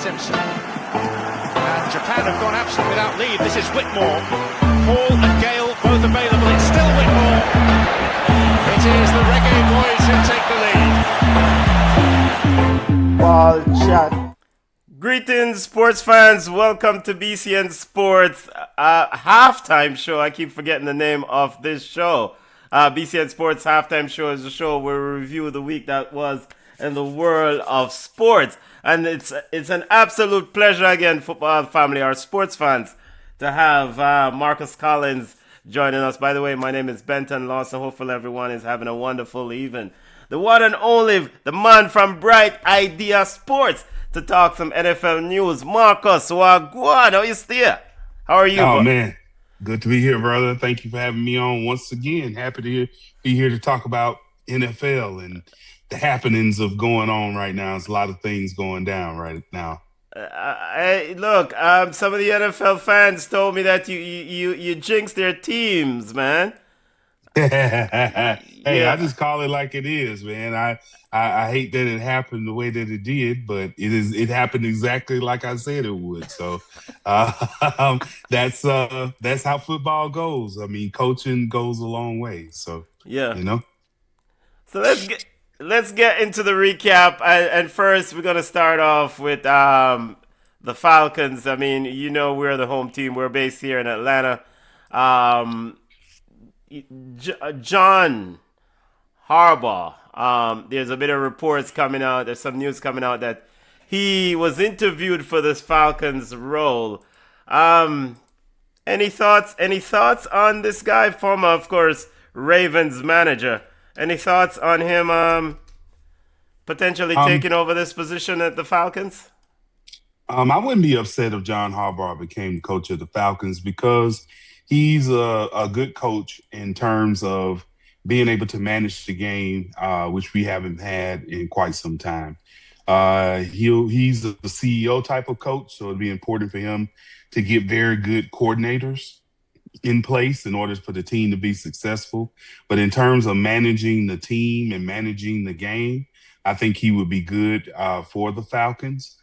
Simpson. And Japan have gone absolutely without lead. This is Whitmore. Hall and Gale both available. It's still Whitmore. It is the Reggae Boys who take the lead. Ball chat. Greetings, sports fans. Welcome to BCN Sports Halftime Show. I keep forgetting the name of this show. BCN Sports Halftime Show is a show where we review the week that was in the world of sports. And it's an absolute pleasure again, football family, our sports fans, to have Marcus Collins joining us. By the way, my name is Benton Lawson. Hopefully everyone is having a wonderful evening. The one and only, the man from Bright Idea Sports, to talk some NFL news. Marcus, wagwan, how you still? How are you? Oh, man. Good to be here, brother. Thank you for having me on once again. Happy to be here to talk about NFL and the happenings of going on right now. There's a lot of things going down right now. Look, some of the NFL fans told me that you jinxed their teams, man. Hey, Yeah. I just call it like it is, man. I hate that it happened the way that it did, but it happened exactly like I said it would. So that's how football goes. I mean, coaching goes a long way. So Yeah. you know. So let's get into the recap. And first, we're gonna start off with the Falcons. I mean, you know, we're the home team. We're based here in Atlanta. John Harbaugh. There's a bit of reports coming out. There's some news coming out that he was interviewed for this Falcons role. Any thoughts? Any thoughts on this guy? Former, of course, Ravens manager. Any thoughts on him potentially taking over this position at the Falcons? I wouldn't be upset if John Harbaugh became the coach of the Falcons because he's a good coach in terms of being able to manage the game, which we haven't had in quite some time. He's the CEO type of coach, so it'd be important for him to get very good coordinators in place in order for the team to be successful. But in terms of managing the team and managing the game, I think he would be good for the Falcons.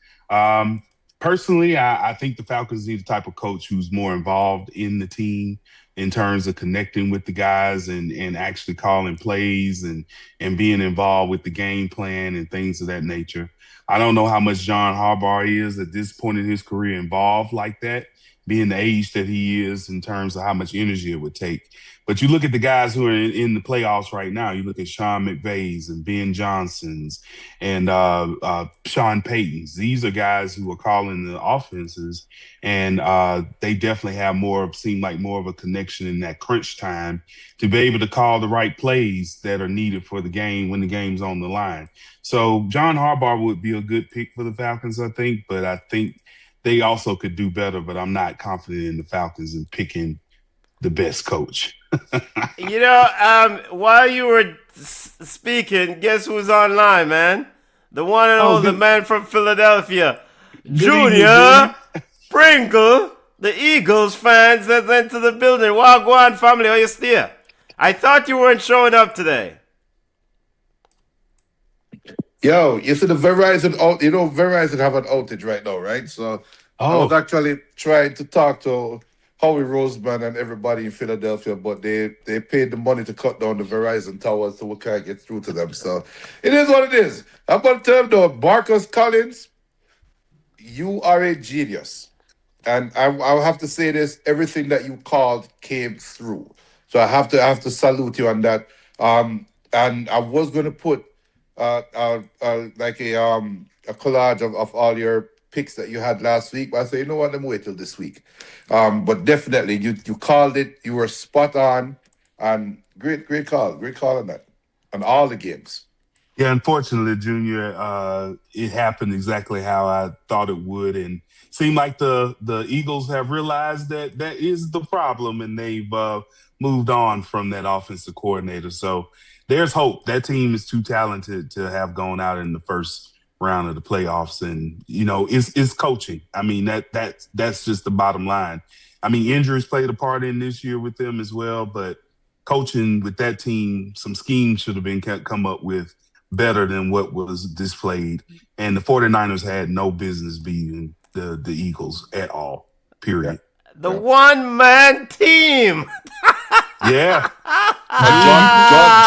Personally, I think the Falcons need a type of coach who's more involved in the team in terms of connecting with the guys and actually calling plays and being involved with the game plan and things of that nature. I don't know how much John Harbaugh is at this point in his career involved like that, being the age that he is in terms of how much energy it would take. But you look at the guys who are in the playoffs right now. You look at Sean McVay's and Ben Johnson's and Sean Payton's. These are guys who are calling the offenses, and they definitely have seem like more of a connection in that crunch time to be able to call the right plays that are needed for the game when the game's on the line. So John Harbaugh would be a good pick for the Falcons, I think, but I think they also could do better, but I'm not confident in the Falcons in picking the best coach. You know, while you were speaking, guess who's online, man? The one and only man from Philadelphia, Junior Pringle, the Eagles fans that's into the building. Wagwan family, how you still? I thought you weren't showing up today. Yo, you see the Verizon Verizon have an outage right now, right? So I was actually trying to talk to Howie Roseman and everybody in Philadelphia, but they paid the money to cut down the Verizon towers so we can't get through to them. So it is what it is. I'm going to tell them though, Marcus Collins, you are a genius. And I'll have to say this, everything that you called came through. So I have to salute you on that. And I was going to put like a collage of all your picks that you had last week, but I said, you know what, let me wait till this week. But definitely, you called it, you were spot on, and great call on that, on all the games. Yeah, unfortunately, Junior, it happened exactly how I thought it would, and seemed like the Eagles have realized that is the problem, and they've moved on from that offensive coordinator. So there's hope. That team is too talented to have gone out in the first round of the playoffs, and it's coaching. I mean, that's just the bottom line. I mean, injuries played a part in this year with them as well, but coaching with that team, some schemes should have been come up with better than what was displayed. And the 49ers had no business beating the Eagles at all, period. The one-man team. Yeah.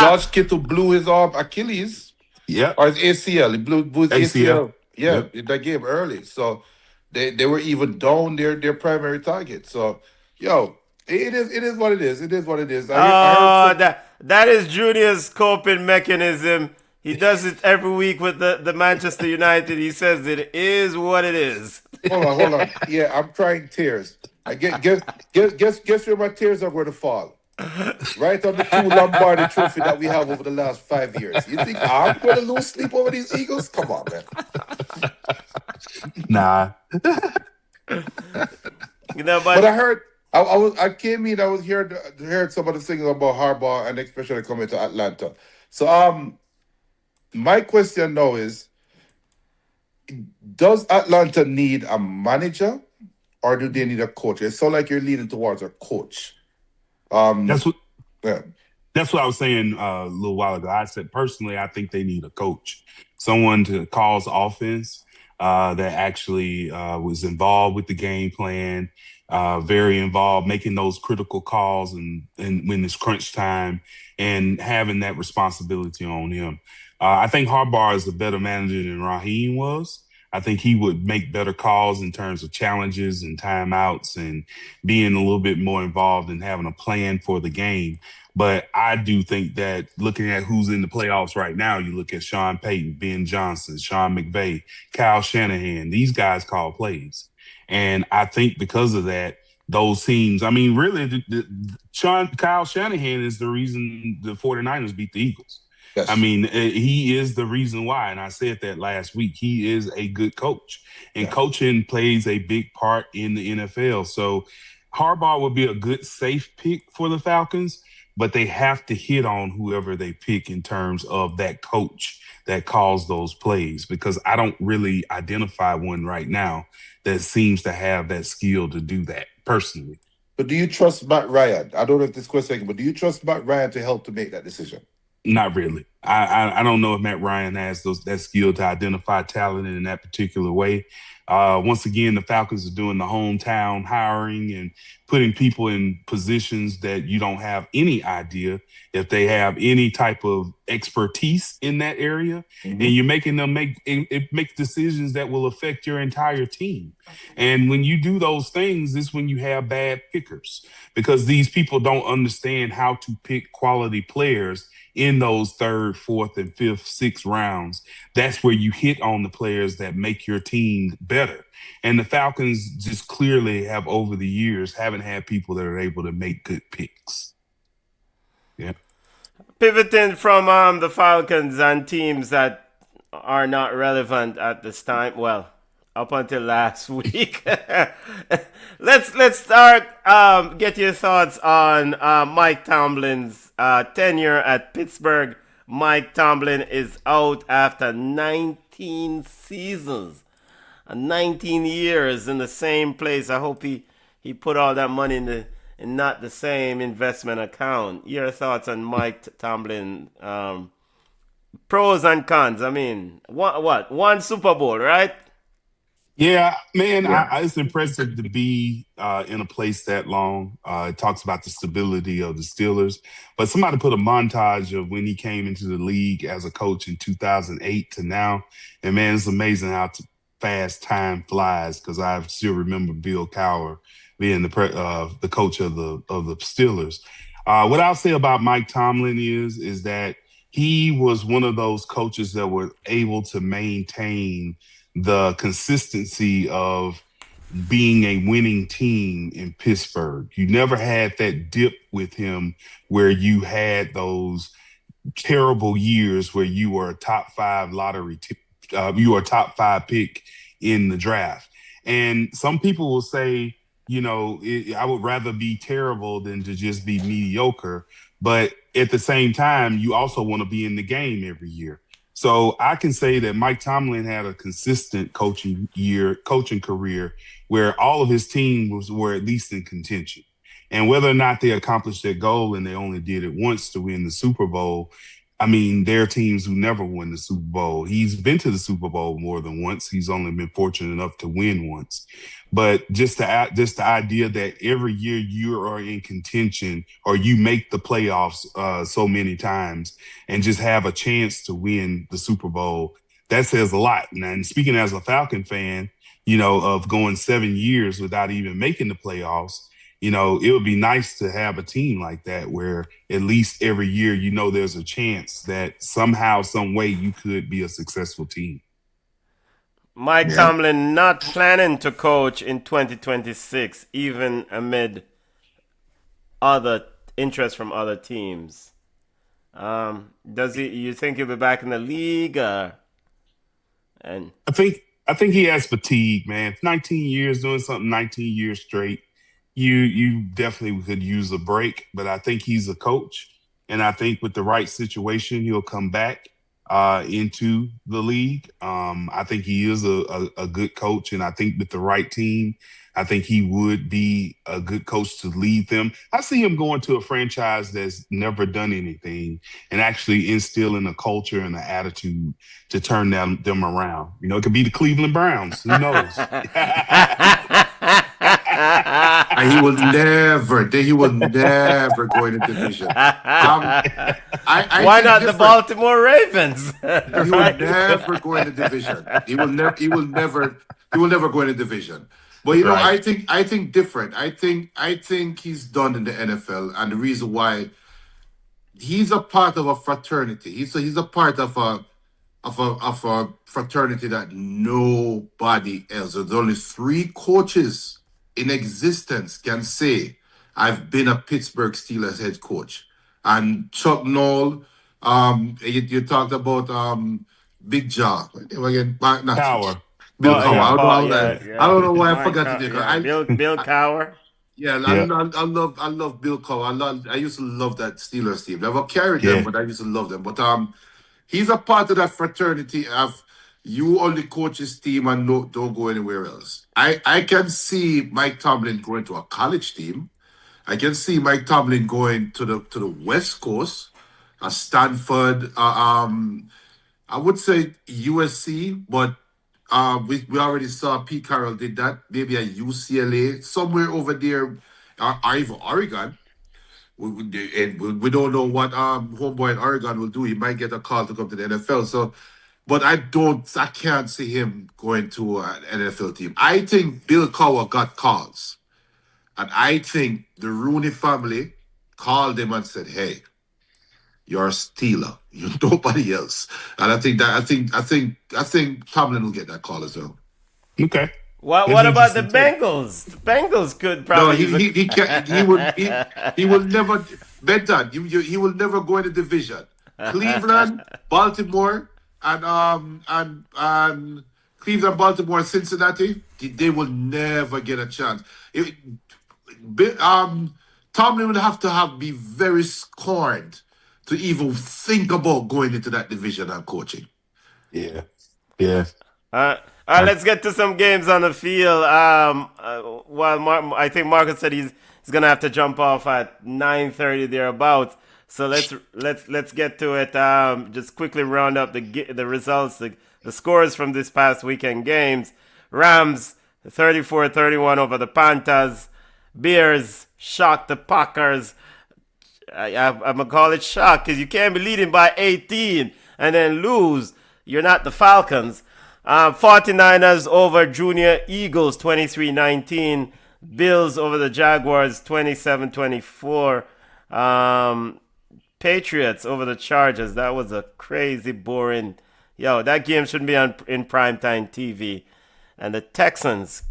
George Kittle blew his Achilles. Yeah. Or his ACL. He blew his ACL. Yeah, Yep. in that game early. So they were even down their primary target. So, it is what it is. It is what it is. I heard That is Junior's coping mechanism. He does it every week with the Manchester United. He says it is what it is. Hold on. Yeah, I'm crying tears. I guess where my tears are going to fall. Right on the 2 Lombardi trophy that we have over the last 5 years. You think I'm going to lose sleep over these Eagles? Come on, man. Nah. But I heard I came in. I was heard some of the things about Harbaugh and especially coming to Atlanta. So my question now is: does Atlanta need a manager, or do they need a coach? It sounds like you're leaning towards a coach. That's what Yeah. That's what I was saying a little while ago. I said, personally, I think they need a coach, someone to cause offense that actually was involved with the game plan, very involved, making those critical calls and when it's crunch time and having that responsibility on him. I think Harbaugh is a better manager than Raheem was. I think he would make better calls in terms of challenges and timeouts and being a little bit more involved and having a plan for the game. But I do think that looking at who's in the playoffs right now, you look at Sean Payton, Ben Johnson, Sean McVay, Kyle Shanahan, these guys call plays. And I think because of that, those teams, I mean, really, Kyle Shanahan is the reason the 49ers beat the Eagles. Yes. I mean, he is the reason why. And I said that last week. He is a good coach. And coaching plays a big part in the NFL. So Harbaugh would be a good, safe pick for the Falcons, but they have to hit on whoever they pick in terms of that coach that calls those plays, because I don't really identify one right now that seems to have that skill to do that personally. But do you trust Matt Ryan? I don't know if this question, but do you trust Matt Ryan to help to make that decision? Not really. I don't know if Matt Ryan has that skill to identify talent in that particular way. Once again, the Falcons are doing the hometown hiring and putting people in positions that you don't have any idea if they have any type of expertise in that area. Mm-hmm. And you're making them make decisions that will affect your entire team. And when you do those things, it's when you have bad pickers, because these people don't understand how to pick quality players in those 3rd, 4th, and 5th, 6th rounds. That's where you hit on the players that make your team better. And the Falcons just clearly have, over the years, haven't had people that are able to make good picks. Yeah. Pivoting from the Falcons and teams that are not relevant at this time, well, up until last week. Let's start. Get your thoughts on Mike Tomlin's tenure at Pittsburgh. Mike Tomlin is out after 19 seasons, 19 years in the same place. I hope he put all that money in not the same investment account. Your thoughts on Mike Tomlin? Pros and cons. I mean, one Super Bowl, right? Yeah, man, yeah. It's impressive to be in a place that long. It talks about the stability of the Steelers. But somebody put a montage of when he came into the league as a coach in 2008 to now. And, man, it's amazing how fast time flies, because I still remember Bill Cowher being the coach of the Steelers. What I'll say about Mike Tomlin is that he was one of those coaches that were able to maintain the consistency of being a winning team in Pittsburgh. You never had that dip with him where you had those terrible years where you were a top 5 you were a top 5 pick in the draft. And some people will say, I would rather be terrible than to just be mediocre. But at the same time, you also want to be in the game every year. So I can say that Mike Tomlin had a consistent coaching career where all of his teams were at least in contention. And whether or not they accomplished their goal, and they only did it once to win the Super Bowl, I mean, there are teams who never win the Super Bowl. He's been to the Super Bowl more than once. He's only been fortunate enough to win once. But just the idea that every year you are in contention or you make the playoffs so many times and just have a chance to win the Super Bowl, that says a lot. And speaking as a Falcon fan, of going 7 years without even making the playoffs, it would be nice to have a team like that where at least every year, there's a chance that somehow, some way you could be a successful team. Mike Tomlin not planning to coach in 2026, even amid other interest from other teams. You think he'll be back in the league? And I think he has fatigue, man. 19 years doing something 19 years straight. You definitely could use a break, but I think he's a coach, and I think with the right situation, he'll come back into the league. I think he is a good coach, and I think with the right team, I think he would be a good coach to lead them. I see him going to a franchise that's never done anything and actually instilling a culture and an attitude to turn them around. It could be the Cleveland Browns. Who knows? And he will never go in a division. Why not the Baltimore Ravens? He will never go in a division. He will never go in a division. But right. I think different. I think he's done in the NFL, and the reason why he's a part of a fraternity. He's a part of a fraternity that nobody else. There's only 3 coaches in existence can say, I've been a Pittsburgh Steelers head coach. And Chuck Noll, you talked about Big Jaw. Again, Power. Bill Cowher. I don't know why I forgot to do that. Bill Cowher. Yeah, I love Bill Cowher. I used to love that Steelers team. Never carried them, but I used to love them. But he's a part of that fraternity of you only coach his team and don't go anywhere else. I can see Mike Tomlin going to a college team. I can see Mike Tomlin going to the West Coast, Stanford. I would say USC, but we already saw Pete Carroll did that. Maybe a UCLA, somewhere over there, or even Oregon. We don't know what homeboy in Oregon will do. He might get a call to come to the NFL. So, but I can't see him going to an NFL team. I think Bill Cowher got calls, and I think the Rooney family called him and said, "Hey, you're a Steeler. You're nobody else." And I think Tomlin will get that call as well. Okay. What about the Bengals? The Bengals could probably. No, he can't. He will never. Benton, he will never go in the division. Cleveland, Baltimore, and Cleveland, Baltimore, Cincinnati. They will never get a chance. Tomlin would have to be very scorned to even think about going into that division and coaching. Yeah. Let's get to some games on the field. I think Marcus said he's gonna have to jump off at 9:30 thereabouts. So let's get to it. Just quickly round up the results, the scores from this past weekend games. Rams 34-31 over the Panthers. Bears shocked the Packers. I'm gonna call it shock because you can't be leading by 18 and then lose. You're not the Falcons. 49ers over Junior Eagles 23-19. Bills over the Jaguars 27-24. Patriots over the Chargers. That was a crazy boring. That game shouldn't be in primetime TV. And the Texans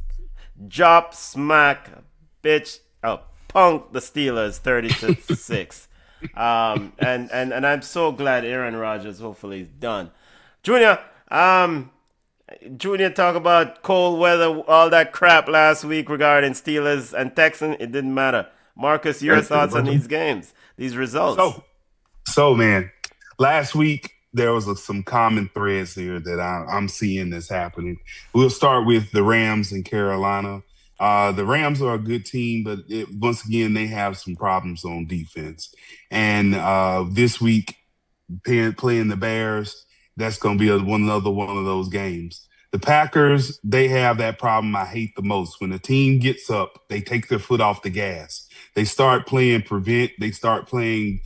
punk the Steelers 30-6. And I'm so glad Aaron Rodgers hopefully is done. Junior talk about cold weather, all that crap last week regarding Steelers and Texans. It didn't matter. Marcus, your thoughts on these games, these results? So man, last week there was some common threads here that I'm seeing that's happening. We'll start with the Rams in Carolina. The Rams are a good team, but once again, they have some problems on defense. And this week, playing the Bears. That's going to be another one of those games. The Packers, they have that problem I hate the most. When the team gets up, they take their foot off the gas. They start playing prevent. They start playing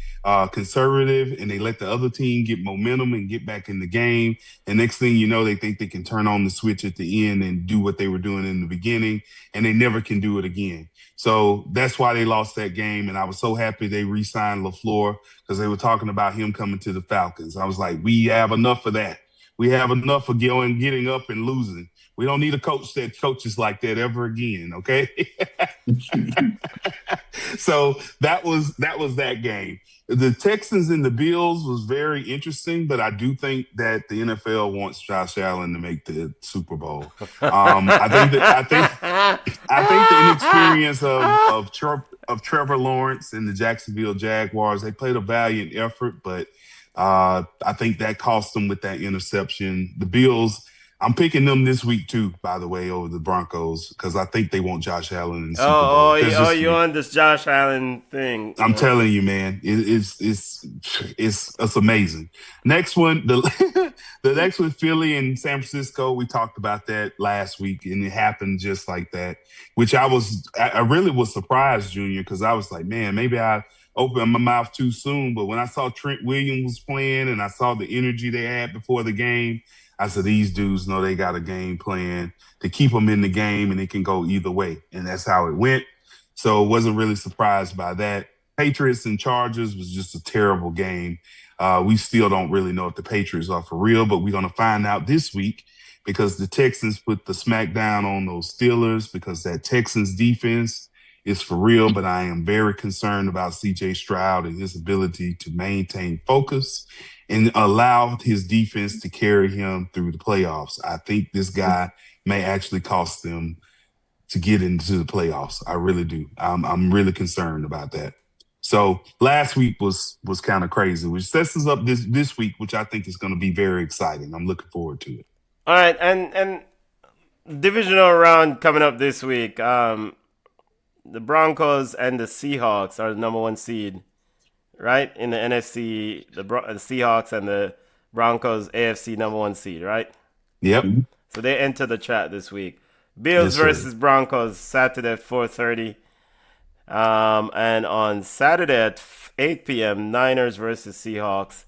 conservative, and they let the other team get momentum and get back in the game. And next thing you know, they think they can turn on the switch at the end and do what they were doing in the beginning, and they never can do it again. So that's why they lost that game. And I was so happy they re-signed LaFleur because they were talking about him coming to the Falcons. I was like, we have enough of that. We have enough of getting up and losing. We don't need a coach that coaches like that ever again, okay? So that was that game. The Texans and the Bills was very interesting, but I do think that the NFL wants Josh Allen to make the Super Bowl. I think the inexperience of Trevor Lawrence and the Jacksonville Jaguars, they played a valiant effort, but I think that cost them with that interception. The Bills, I'm picking them this week too, by the way, over the Broncos, because I think they want Josh Allen in the Super Bowl. You're on this Josh Allen thing. I'm telling you, man, it's amazing. Next one, the next one, Philly and San Francisco. We talked about that last week, and it happened just like that, which I really was surprised, Junior, because I was like, man, maybe I opened my mouth too soon. But when I saw Trent Williams playing and I saw the energy they had before the game, I said, these dudes know they got a game plan to keep them in the game, and it can go either way. And that's how it went. So wasn't really surprised by that. Patriots and Chargers was just a terrible game. We still don't really know if the Patriots are for real, but we're going to find out this week because the Texans put the smackdown on those Steelers because that Texans defense is for real. But I am very concerned about C.J. Stroud and his ability to maintain focus and allow his defense to carry him through the playoffs. I think this guy may actually cost them to get into the playoffs. I really do. I'm really concerned about that. So last week was kind of crazy, which sets us up this week, which I think is going to be very exciting. I'm looking forward to it. All right, and divisional round coming up this week. The Broncos and the Seahawks are the number one seed. Right? In the NFC, the Seahawks and the Broncos, AFC number one seed, right? Yep. So they enter the chat this week. Bills versus Broncos, Saturday at 4:30. And on Saturday at 8 p.m., Niners versus Seahawks.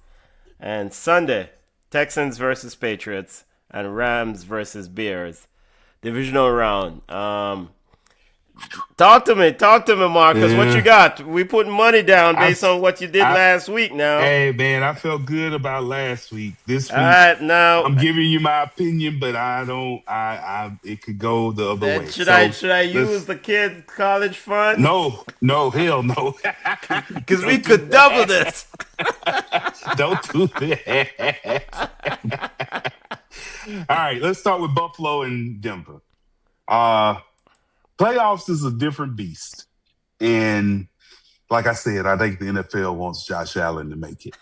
And Sunday, Texans versus Patriots and Rams versus Bears. Divisional round. Talk to me, Marcus. Yeah. What you got? We putting money down based on what you did last week. Now, hey man, I felt good about last week. This week, all right, now I'm giving you my opinion, but I don't. It could go the other way. Should I use the kids' college fund? No, hell no. Because we could double this. Don't do that. All right, let's start with Buffalo and Denver. Playoffs is a different beast. And like I said, I think the NFL wants Josh Allen to make it.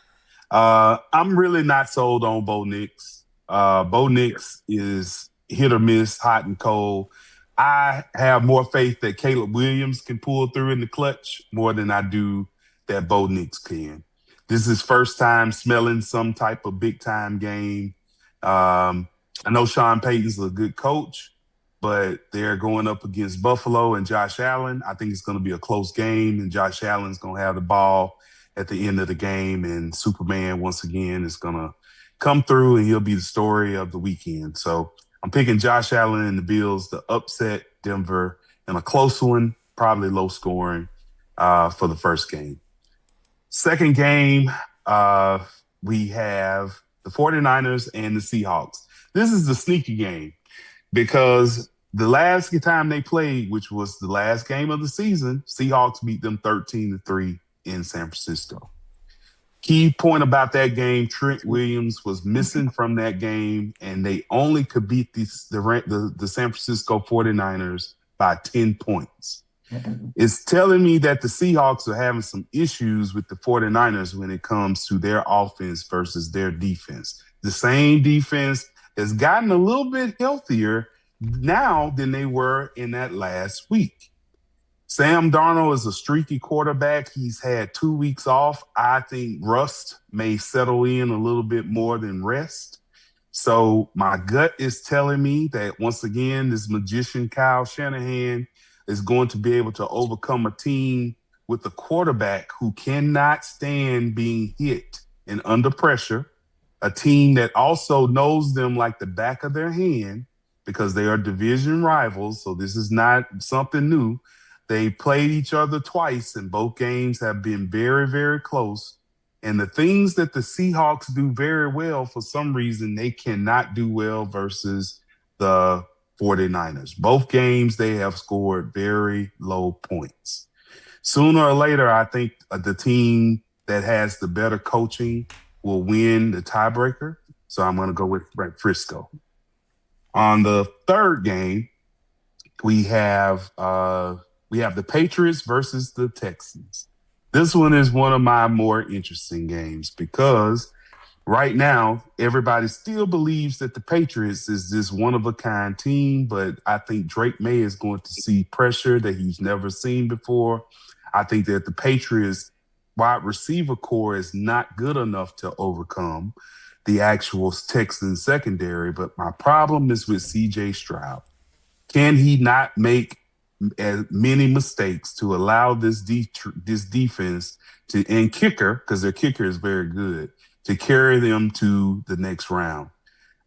I'm really not sold on Bo Nix. Bo Nix is hit or miss, hot and cold. I have more faith that Caleb Williams can pull through in the clutch more than I do that Bo Nix can. This is his first time smelling some type of big-time game. I know Sean Payton's a good coach, but they're going up against Buffalo and Josh Allen. I think it's going to be a close game, and Josh Allen's going to have the ball at the end of the game, and Superman, once again, is going to come through, and he'll be the story of the weekend. So I'm picking Josh Allen and the Bills to upset Denver in a close one, probably low scoring for the first game. Second game, we have the 49ers and the Seahawks. This is the sneaky game because the last time they played, which was the last game of the season, Seahawks beat them 13-3 in San Francisco. Key point about that game, Trent Williams was missing from that game, and they only could beat the San Francisco 49ers by 10 points. It's telling me that the Seahawks are having some issues with the 49ers when it comes to their offense versus their defense. The same defense has gotten a little bit healthier now than they were in that last week. Sam Darnold is a streaky quarterback. He's had 2 weeks off. I think rust may settle in a little bit more than rest. So my gut is telling me that once again, this magician Kyle Shanahan is going to be able to overcome a team with a quarterback who cannot stand being hit and under pressure, a team that also knows them like the back of their hand because they are division rivals. So this is not something new. They played each other twice, and both games have been very, very close. And the things that the Seahawks do very well, for some reason, they cannot do well versus the 49ers. Both games, they have scored very low points. Sooner or later, I think the team that has the better coaching will win the tiebreaker. So I'm going to go with Frisco. On the third game, we have the Patriots versus the Texans. This one is one of my more interesting games because right now, everybody still believes that the Patriots is this one-of-a-kind team, but I think Drake May is going to see pressure that he's never seen before. I think that the Patriots wide receiver core is not good enough to overcome the actual Texans secondary, but my problem is with C.J. Stroud. Can he not make as many mistakes to allow this defense to, and kicker, because their kicker is very good, to carry them to the next round?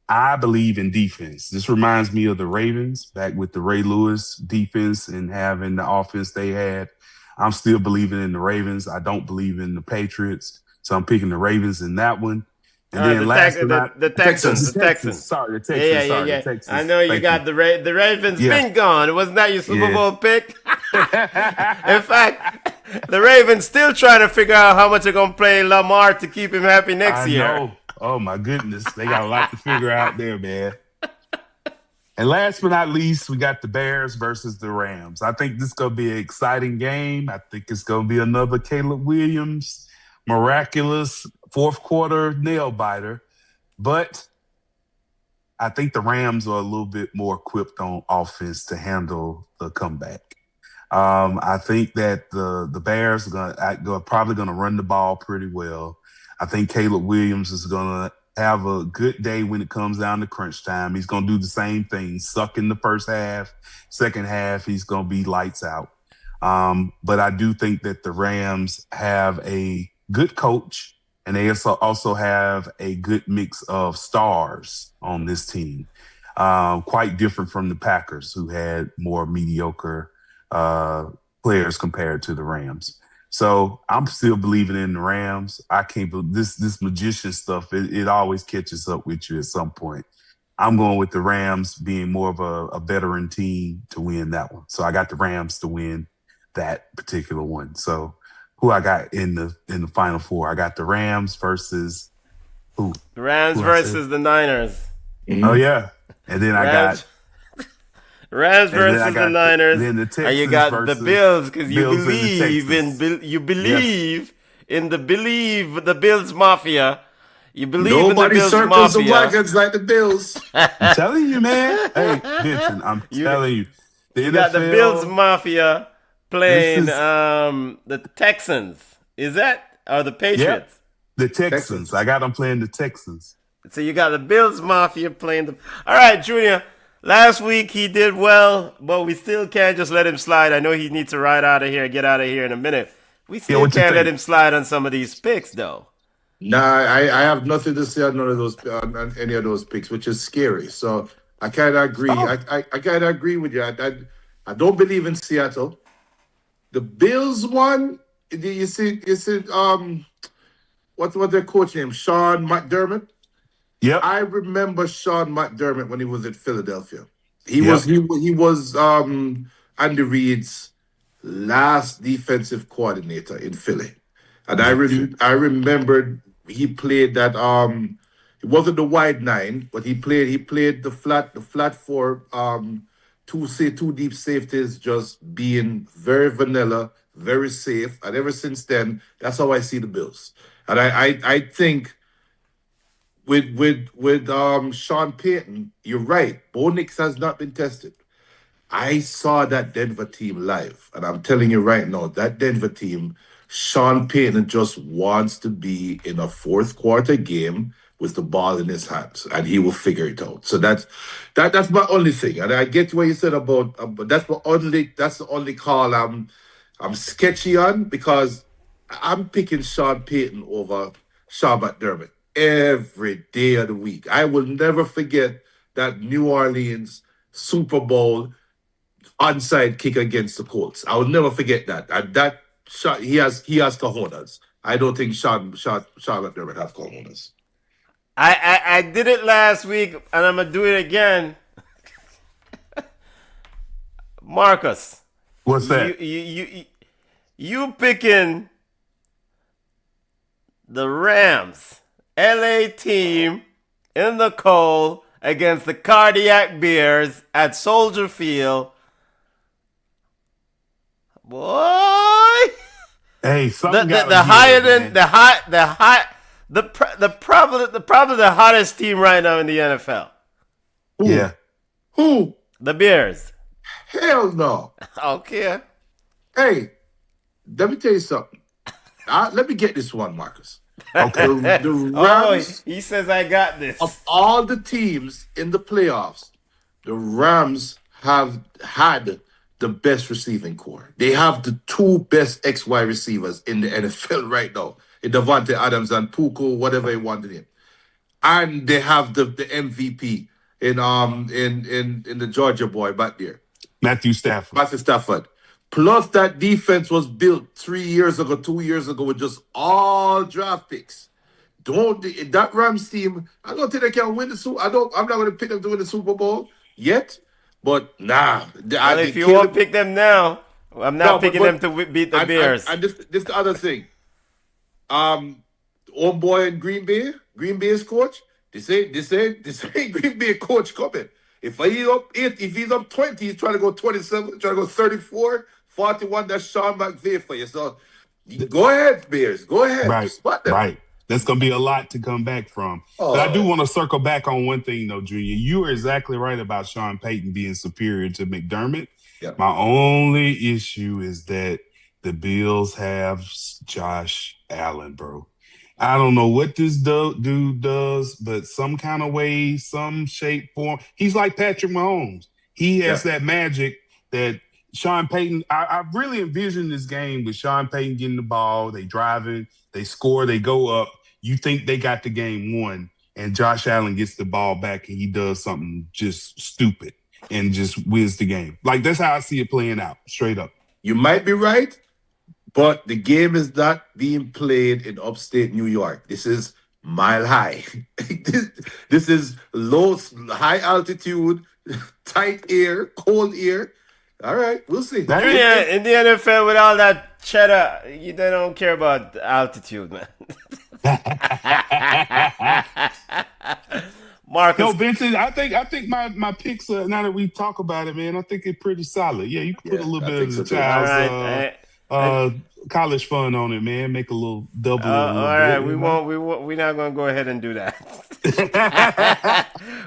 I believe in defense. This reminds me of the Ravens back with the Ray Lewis defense and having the offense they had. I'm still believing in the Ravens. I don't believe in the Patriots, so I'm picking the Ravens in that one. And then the Texans. Sorry, the Texans. Yeah. The Texans. I know you got the Ravens been gone. Wasn't that your Super Bowl pick? In fact, the Ravens still trying to figure out how much they're going to play Lamar to keep him happy next year. I know. Oh, my goodness. They got a lot to figure out there, man. And last but not least, we got the Bears versus the Rams. I think this is going to be an exciting game. I think it's going to be another Caleb Williams miraculous fourth quarter nail biter, but I think the Rams are a little bit more equipped on offense to handle the comeback. I think that the Bears are probably going to run the ball pretty well. I think Caleb Williams is going to have a good day when it comes down to crunch time. He's going to do the same thing, suck in the first half. Second half, he's going to be lights out. But I do think that the Rams have a good coach, and they also have a good mix of stars on this team. Quite different from the Packers, who had more mediocre players compared to the Rams. So I'm still believing in the Rams. I can't believe this magician stuff. It always catches up with you at some point. I'm going with the Rams being more of a veteran team to win that one. So I got the Rams to win that particular one. So who I got in the Final Four? I got the Rams versus who? The Rams versus the Niners. Mm-hmm. Oh yeah, and then I got Rams versus the Niners. Then the Texans and you got the Bills because you believe in the Bills Mafia. You believe nobody in the Bills circles Mafia. the wagons like the Bills. I'm telling you, man. Hey, Vincent, I'm telling you. You got the Bills Mafia playing the Texans. Is that or the Patriots? Yep. The Texans. I got them playing the Texans. So you got the Bills Mafia playing them. All right, Junior. Last week he did well, but we still can't just let him slide. I know he needs to get out of here in a minute. We still can't let him slide on some of these picks, though. Nah, I have nothing to say on none of those, on any of those picks, which is scary. So I kind of agree. I kind of agree with you. I don't believe in Seattle. The Bills one, you see, what's their coach name? Sean McDermott. Yeah, I remember Sean McDermott when he was at Philadelphia. He was Andy Reid's last defensive coordinator in Philly, and I remembered he played that. It wasn't the wide nine, but he played the flat four. Two deep safeties, just being very vanilla, very safe, and ever since then, that's how I see the Bills. And I think. With Sean Payton, you're right. Bo Nix has not been tested. I saw that Denver team live, and I'm telling you right now, that Denver team, Sean Payton just wants to be in a fourth quarter game with the ball in his hands, and he will figure it out. So that's my only thing. And I get what you said about, but that's the only call I'm sketchy on, because I'm picking Sean Payton over Sean McDermott every day of the week. I will never forget that New Orleans Super Bowl onside kick against the Colts. I will never forget that. And that shot, he has cojones. I don't think Sean McDermott has cojones. I did it last week, and I'm gonna do it again. Marcus, What's that? you picking the Rams, LA team in the cold against the Cardiac Bears at Soldier Field. Boy, Hey, something the gotta the give, higher man. than probably the hottest team right now in the NFL. Yeah. Who? The Bears. Hell no. Okay. Hey, let me tell you something. Let me get this one, Marcus. Okay. The Oh, Rams, he says I got this. of all the teams in the playoffs, the Rams have had the best receiving core. They have the two best XY receivers in the NFL right now, in Devontae Adams and Puko, whatever you wanted him. And they have the MVP in the Georgia boy back there, Matthew Stafford. Matthew Stafford. Plus, that defense was built 2 years ago with just all draft picks. That Rams team, I don't think they can win the Super. I'm not going to pick them to win the Super Bowl yet. But nah. Well, if you won't pick them now, I'm not picking them to beat the Bears. And this the other thing. Old boy in Green Bay's coach. This ain't Green Bay coach coming. If he's up 20, he's trying to go 27, trying to go 34, 41. That's Sean McVay for you. So go ahead, Bears. Go ahead. Right. Spot them. Right. That's going to be a lot to come back from. But I do want to circle back on one thing, though, Junior. You are exactly right about Sean Payton being superior to McDermott. Yep. My only issue is that the Bills have Josh Allen, bro. I don't know what this dude does, but some kind of way, some shape, form. He's like Patrick Mahomes. He has that magic that Sean Payton. I really envision this game with Sean Payton getting the ball. They driving, they score, they go up. You think they got the game won, and Josh Allen gets the ball back and he does something just stupid and just wins the game. Like, that's how I see it playing out, straight up. You might be right, but the game is not being played in upstate New York. This is mile high. This is high altitude, tight air, cold air. All right, we'll see. In the NFL, with all that cheddar, they don't care about altitude, man. Marcus. No, Vincent, I think my picks, now that we talk about it, man, I think it's pretty solid. Yeah, you can put a little bit of the child's college fun on it, man. Make a little double. All right, we're not gonna go ahead and do that.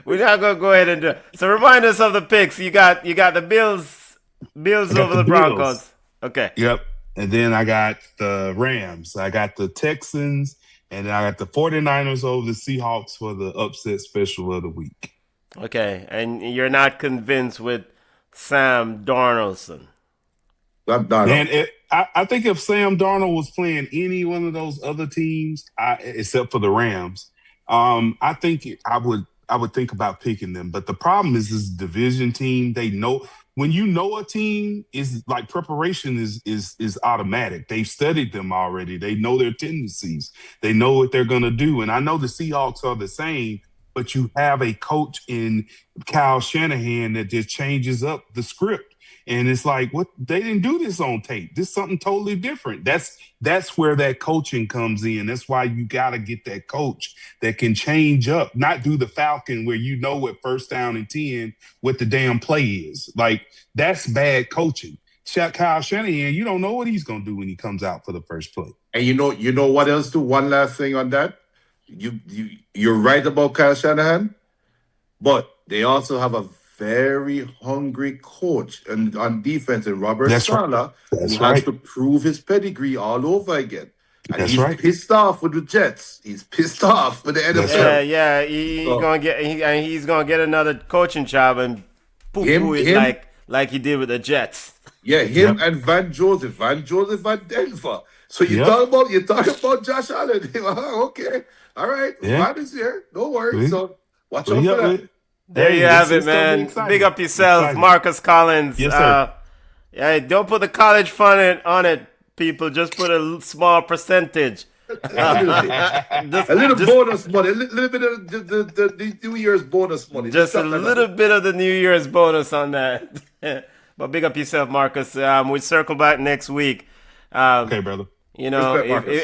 We're not gonna go ahead and do it. So remind us of the picks. You got the Bills over the Broncos. Okay. Yep. And then I got the Rams. I got the Texans. And I got the 49ers over the Seahawks for the upset special of the week. Okay. And you're not convinced with Sam Darnoldson? And I think if Sam Darnold was playing any one of those other teams, except for the Rams, I think I would think about picking them. But the problem is this division team. They know when you know a team is like preparation is automatic. They've studied them already. They know their tendencies. They know what they're gonna do. And I know the Seahawks are the same, but you have a coach in Kyle Shanahan that just changes up the script. And it's like, what? They didn't do this on tape. This is something totally different. That's where that coaching comes in. That's why you got to get that coach that can change up, not do the Falcon where you know what first down and 10, what the damn play is. Like, that's bad coaching. Kyle Shanahan, you don't know what he's going to do when he comes out for the first play. And you know what else too? One last thing on that. You're right about Kyle Shanahan, but they also have a very hungry coach and on defense, and Robert That's right. Saleh, That's who has right. to prove his pedigree all over again. And That's he's right. pissed off with the Jets. He's pissed off with the That's NFL. right. Yeah, he's gonna get another coaching job and poo-poo it Him- like he did with the Jets. Yeah, him Yep. and Van Joseph and Denver. So you Yep. talk about Josh Allen. Okay, all right, Yeah. Van is here. No worries. We- So watch We out got for that. it. There Hey, you have it's it, gonna be man. exciting. Big up yourself, Exciting. Marcus Collins. Yes, sir. Yeah, don't put the college fund on it, people. Just put a small percentage. A little bonus money, a little bit of the New Year's bonus money. Just a drop that little on bit of the New Year's bonus on that. But big up yourself, Marcus. We circle back next week. Okay, brother. You know, Respect, Marcus.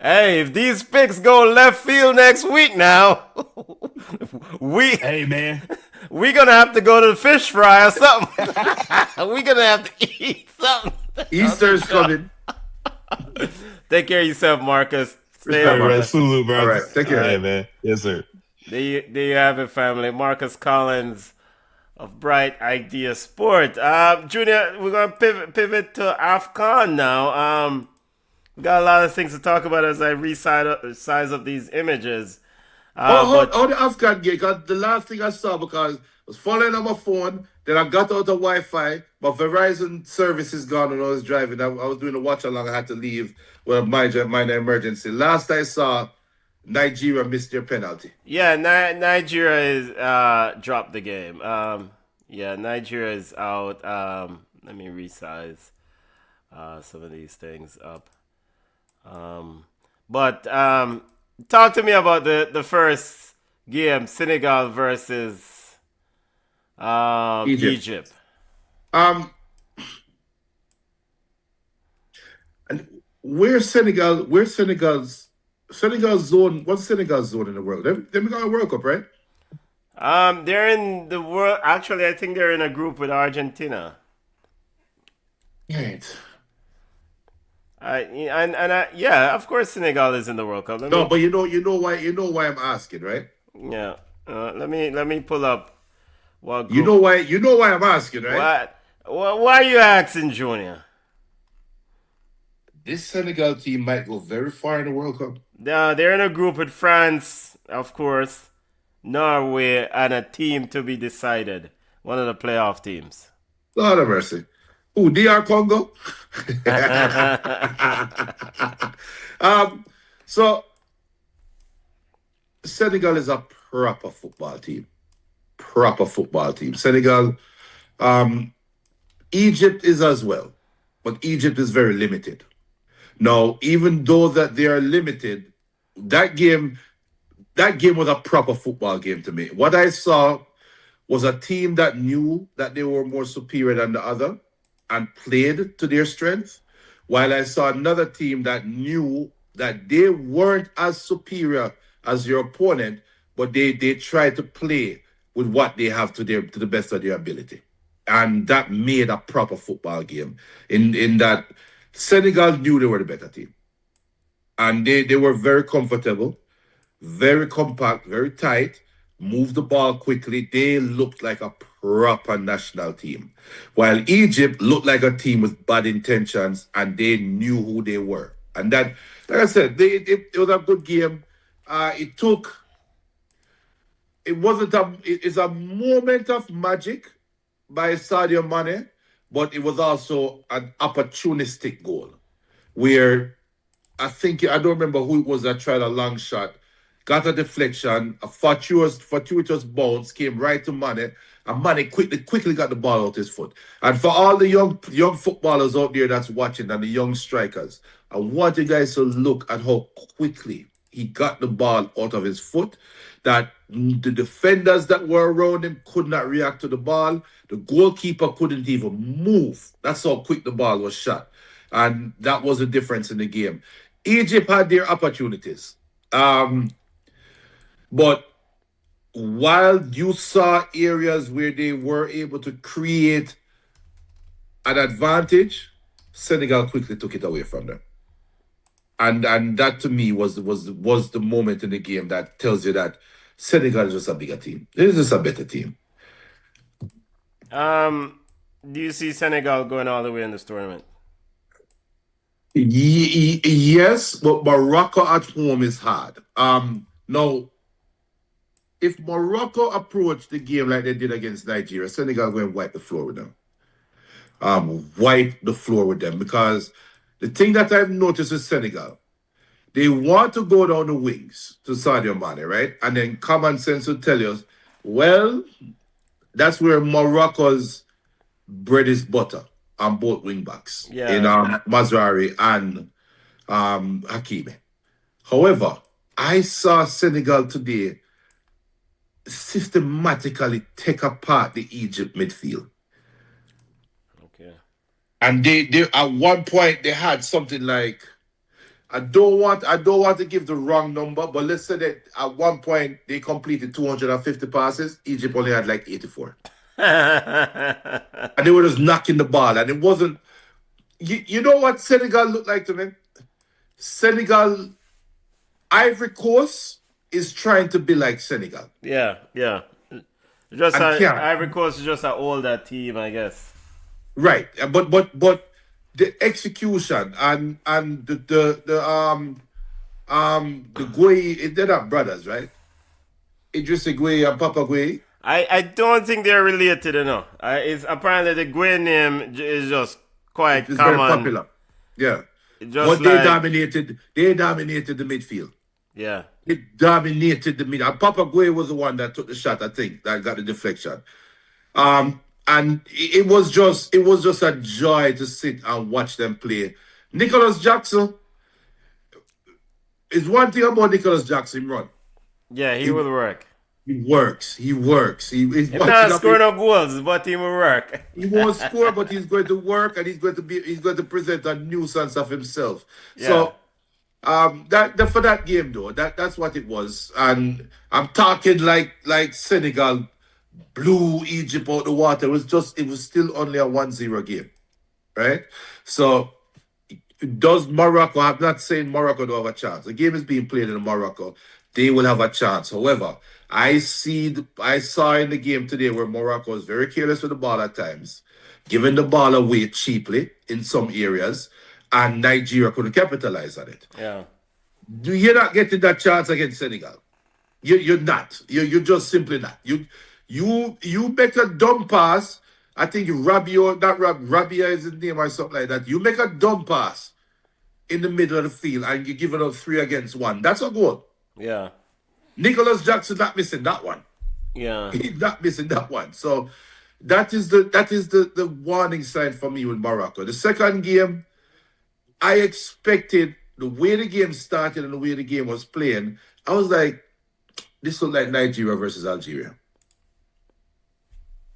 if these picks go left field next week now, Hey, man. we gonna have to go to the fish fry or something. We gonna have to eat something. Easter's coming. Take care of yourself, Marcus. Stay Respect, up, All right, brother. salute, bro. All right, take care. All right, man. Yes, sir. There you have it, family. Marcus Collins of Bright Idea Sport. Junior, we're gonna pivot to AFCON now. We got a lot of things to talk about as I size up these images. Oh, the AFCON game. 'Cause the last thing I saw, because I was following on my phone, then I got out of Wi-Fi, my Verizon service is gone when I was driving. I was doing a watch along. I had to leave with a minor emergency. Last I saw, Nigeria missed their penalty. Yeah, Nigeria is dropped the game. Yeah, Nigeria is out. Let me resize some of these things up. But talk to me about the first game, Senegal versus Egypt. And where's Senegal's zone? What's Senegal's zone in the world? They got a World Cup, right? They're in the world. Actually, I think they're in a group with Argentina. Right. Yeah, of course, Senegal is in the World Cup. No, but you know why I'm asking, right? Yeah. Let me pull up what group. You know why I'm asking, right? Why are you asking, Junior? This Senegal team might go very far in the World Cup. They're in a group with France, of course, Norway, and a team to be decided. One of the playoff teams. Lord have mercy. Ooh, DR Congo. So Senegal is a proper football team. Senegal, Egypt is as well, but Egypt is very limited. Now, even though that they are limited, that game was a proper football game to me. What I saw was a team that knew that they were more superior than the other and played to their strength, while I saw another team that knew that they weren't as superior as your opponent, but they tried to play with what they have to the best of their ability. And that made a proper football game. In that Senegal knew they were the better team. And they were very comfortable, very compact, very tight, moved the ball quickly. They looked like a proper national team. While Egypt looked like a team with bad intentions, and they knew who they were. And that, like I said, it was a good game. It's a moment of magic by Sadio Mane, but it was also an opportunistic goal where I don't remember who it was that tried a long shot, got a deflection, a fortuitous bounce, came right to Mane, and Mane quickly got the ball out his foot. And for all the young footballers out there that's watching and the young strikers, I want you guys to look at how quickly he got the ball out of his foot, that the defenders that were around him could not react to the ball. The goalkeeper couldn't even move. That's how quick the ball was shot. And that was the difference in the game. Egypt had their opportunities. But while you saw areas where they were able to create an advantage, Senegal quickly took it away from them. And that to me was the moment in the game that tells you that Senegal is just a bigger team. It is just a better team. Do you see Senegal going all the way in this tournament? Yes, but Morocco at home is hard. Now, if Morocco approach the game like they did against Nigeria, Senegal going to wipe the floor with them. Wipe the floor with them, because the thing that I've noticed with Senegal, they want to go down the wings to Sadio Mane, right? And then common sense will tell you, well, that's where Morocco's bread is butter on both wing backs in Mazrari and Hakimi. However, I saw Senegal today systematically take apart the Egypt midfield. Okay. And they at one point they had something like, I don't want to give the wrong number, but let's say that at one point they completed 250 passes. Egypt only had like 84. And they were just knocking the ball. And it wasn't, you know what Senegal looked like to me? Senegal, Ivory Coast is trying to be like Senegal. Yeah. Just Ivory Coast is just an older team, I guess. Right. But the execution and the Gueye, they're not brothers, right? Idris Gueye and Papa Gueye. I don't think they're related enough. It's apparently the Gueye name is just quite it's common. Very popular. Yeah. Just but they dominated the midfield. Yeah. They dominated the midfield. And Papa Gueye was the one that took the shot, I think, that got the deflection. And it was just a joy to sit and watch them play. Nicholas Jackson is one thing about Nicholas Jackson, run. Yeah, he will work. He works. He's not scoring no goals, but he will work. He won't score, but he's going to work, and he's going to present a nuisance of himself. Yeah. So that for that game though, that's what it was. And I'm talking like Senegal blew Egypt out the water. It was still only a 1-0 game. Right? So does Morocco, I'm not saying Morocco don't have a chance. The game is being played in Morocco. They will have a chance. However, I saw in the game today where Morocco was very careless with the ball at times, giving the ball away cheaply in some areas, and Nigeria couldn't capitalize on it. Yeah. You're not getting that chance against Senegal. You're not. You're just simply not. You make a dumb pass. I think Rabia is his name or something like that. You make a dumb pass in the middle of the field and you give it up 3 against 1. That's a goal. Yeah. Nicholas Jackson not missing that one. Yeah. He's not missing that one. So that is the warning sign for me with Morocco. The second game, I expected the way the game started and the way the game was playing, I was like, this looked like Nigeria versus Algeria.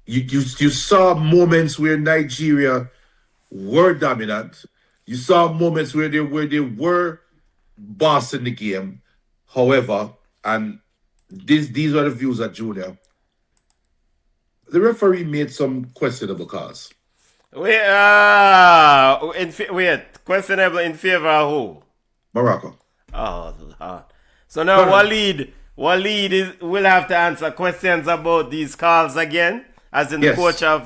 You saw moments where Nigeria were dominant. You saw moments where they were bossing the game. However, and these are the views of Junior, the referee made some questionable calls. Wait, questionable in favor of who? Morocco. Oh, Lord. So now Walid will have to answer questions about these calls again, as in the coach of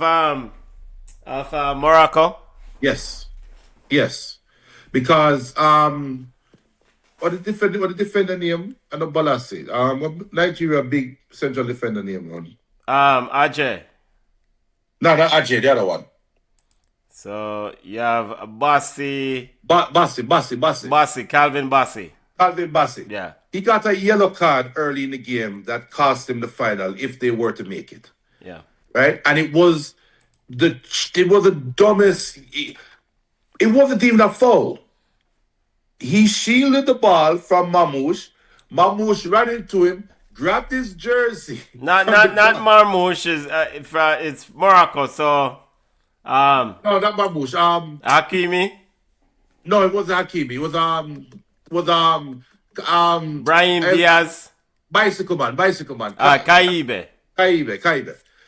Morocco. Yes, because what the defender name and the Balassi. Nigeria big central defender name on. Ajay. No, not Ajay, the other one. So you have Bassi. Bassi. Calvin Bassi. Yeah. He got a yellow card early in the game that cost him the final if they were to make it. Yeah. Right? And it was the dumbest. It wasn't even a foul. He shielded the ball from Mamouche. Mamouche ran into him, grabbed his jersey. Not Mamouche. It's Morocco. So no, not Mamouche. Hakimi. No, it wasn't Hakimi. It was Brahim Diaz. Bicycle man. Kaibe.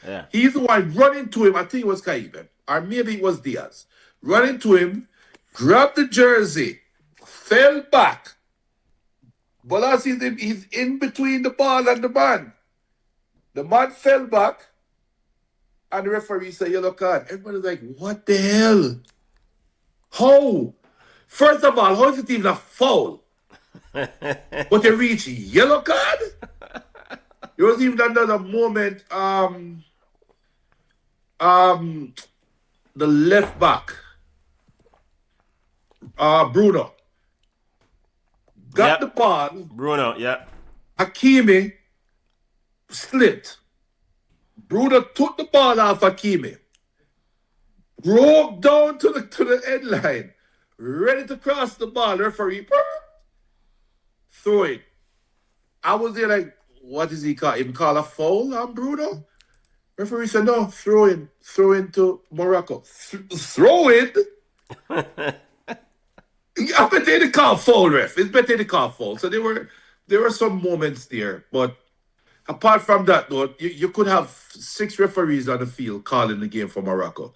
Yeah. He's the one running to him. I think it was Kaibe. Or maybe it was Diaz. Running to him, grabbed the jersey, fell back. Balassi, he's in between the ball and the man. The man fell back and the referee said yellow card. Everybody's like, what the hell? How? First of all, how is it even a foul? But they reach yellow card? There was even another moment, the left back, Bruno, got the ball. Bruno, yeah. Hakimi slipped. Bruno took the ball off Hakimi, broke down to the end line, ready to cross the ball. Referee, throw it. I was there like, what is he call? Him call a foul on Bruno? Referee said, no, throw in to Morocco. Throw it? I bet they didn't call foul, ref. It's better they call foul. So there were some moments there. But apart from that, though, you could have 6 referees on the field calling the game for Morocco.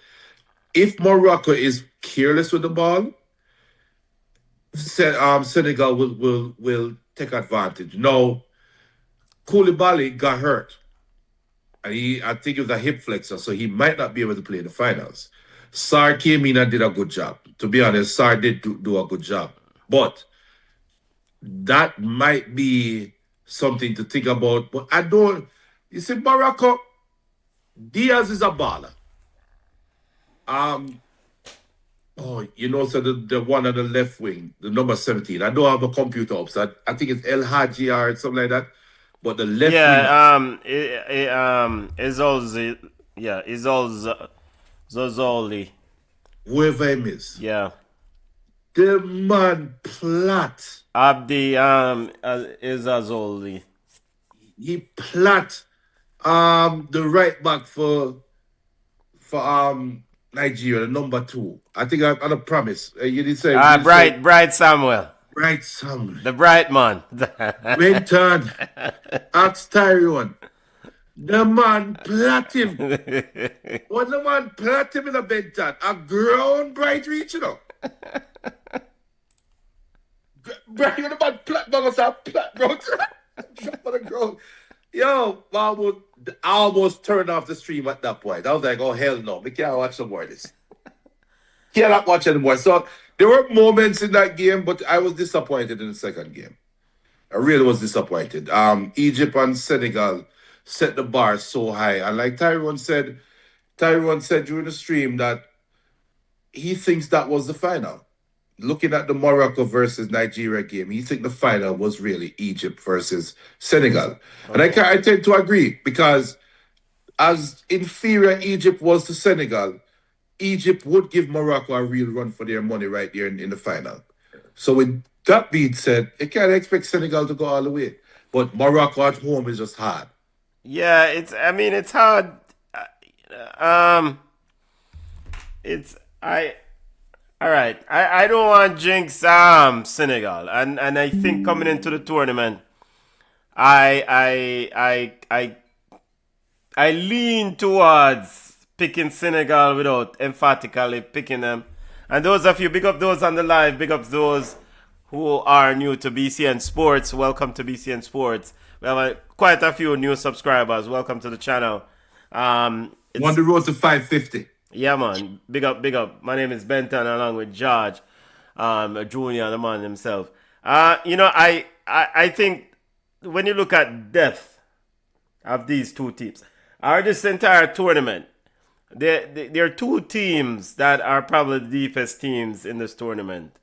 If Morocco is careless with the ball, Senegal will take advantage. No, Koulibaly got hurt. And I think it was a hip flexor, so he might not be able to play in the finals. Sarr came in and did a good job. To be honest, Sarr did do a good job. But that might be something to think about. But you see, Morocco, Diaz is a baller. So the one on the left wing, the number 17. I don't have a computer up, so I think it's El Hadji or something like that. But the left wing, Zozoli. whoever him is, Yeah. the man plat. Abdi Izazoli. He plat the right back for Nigeria, the number 2. I think on a promise. You did say Bright Samuel. Bright Samuel. The bright man. Benton. Ask Tyrone. The man plat him. When the man plat him in a Benton, a grown bright reach, you know. Bright, the man plat bangers are plat, bro. Drop on the ground. Yo, I almost turned off the stream at that point. I was like, oh, hell no. We can't watch no more of this. Cannot watch anymore. So there were moments in that game, but I was disappointed in the second game. I really was disappointed. Egypt and Senegal set the bar so high. And like Tyrone said during the stream that he thinks that was the final. Looking at the Morocco versus Nigeria game, he think the final was really Egypt versus Senegal. Okay. And I tend to agree, because as inferior Egypt was to Senegal, Egypt would give Morocco a real run for their money right there in the final. So with that being said, you can't expect Senegal to go all the way. But Morocco at home is just hard. Yeah, it's hard. All right. I don't want to jinx Senegal, and I think coming into the tournament, I lean towards picking Senegal without emphatically picking them. And those of you, big up those on the live, big up those who are new to BCN Sports. Welcome to BCN Sports. We have quite a few new subscribers. Welcome to the channel. On the road to 550. Yeah, man. Big up, big up. My name is Benton, along with George, Junior, the man himself. I think when you look at depth of these two teams, or this entire tournament, there are 2 teams that are probably the deepest teams in this tournament.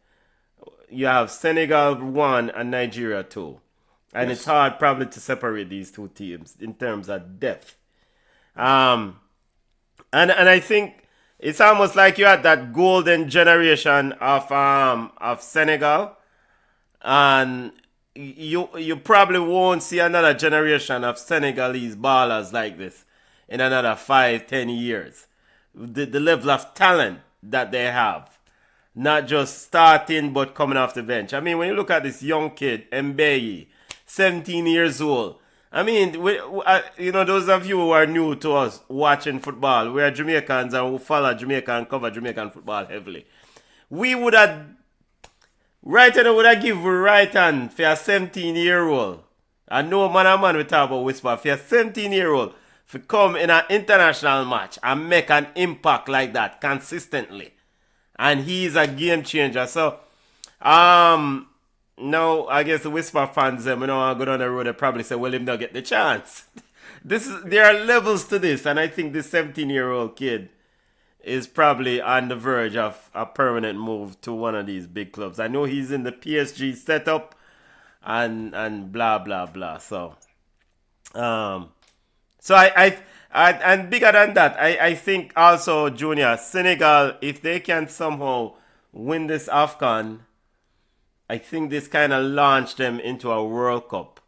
You have Senegal 1 and Nigeria 2. And It's hard probably to separate these 2 teams in terms of depth. And I think it's almost like you had that golden generation of Senegal, and you probably won't see another generation of Senegalese ballers like this in another 5-10 years. The level of talent that they have, not just starting but coming off the bench. I mean, when you look at this young kid, Mbaye, 17 years old. I mean, those of you who are new to us watching football, we are Jamaicans and who follow Jamaica and cover Jamaican football heavily. We would have, right now, would have given right hand for a 17-year-old. And no man we talk about whisper, for a 17-year-old to come in an international match and make an impact like that consistently. And he's a game changer. So, no, I guess the Whisper fans, I go down the road, they probably say, well, him not get the chance. There are levels to this, and I think this 17-year-old kid is probably on the verge of a permanent move to one of these big clubs. I know he's in the PSG setup and blah blah blah. So, I and bigger than that, I think also Junior Senegal, if they can somehow win this AFCON, I think this kind of launched them into a World Cup,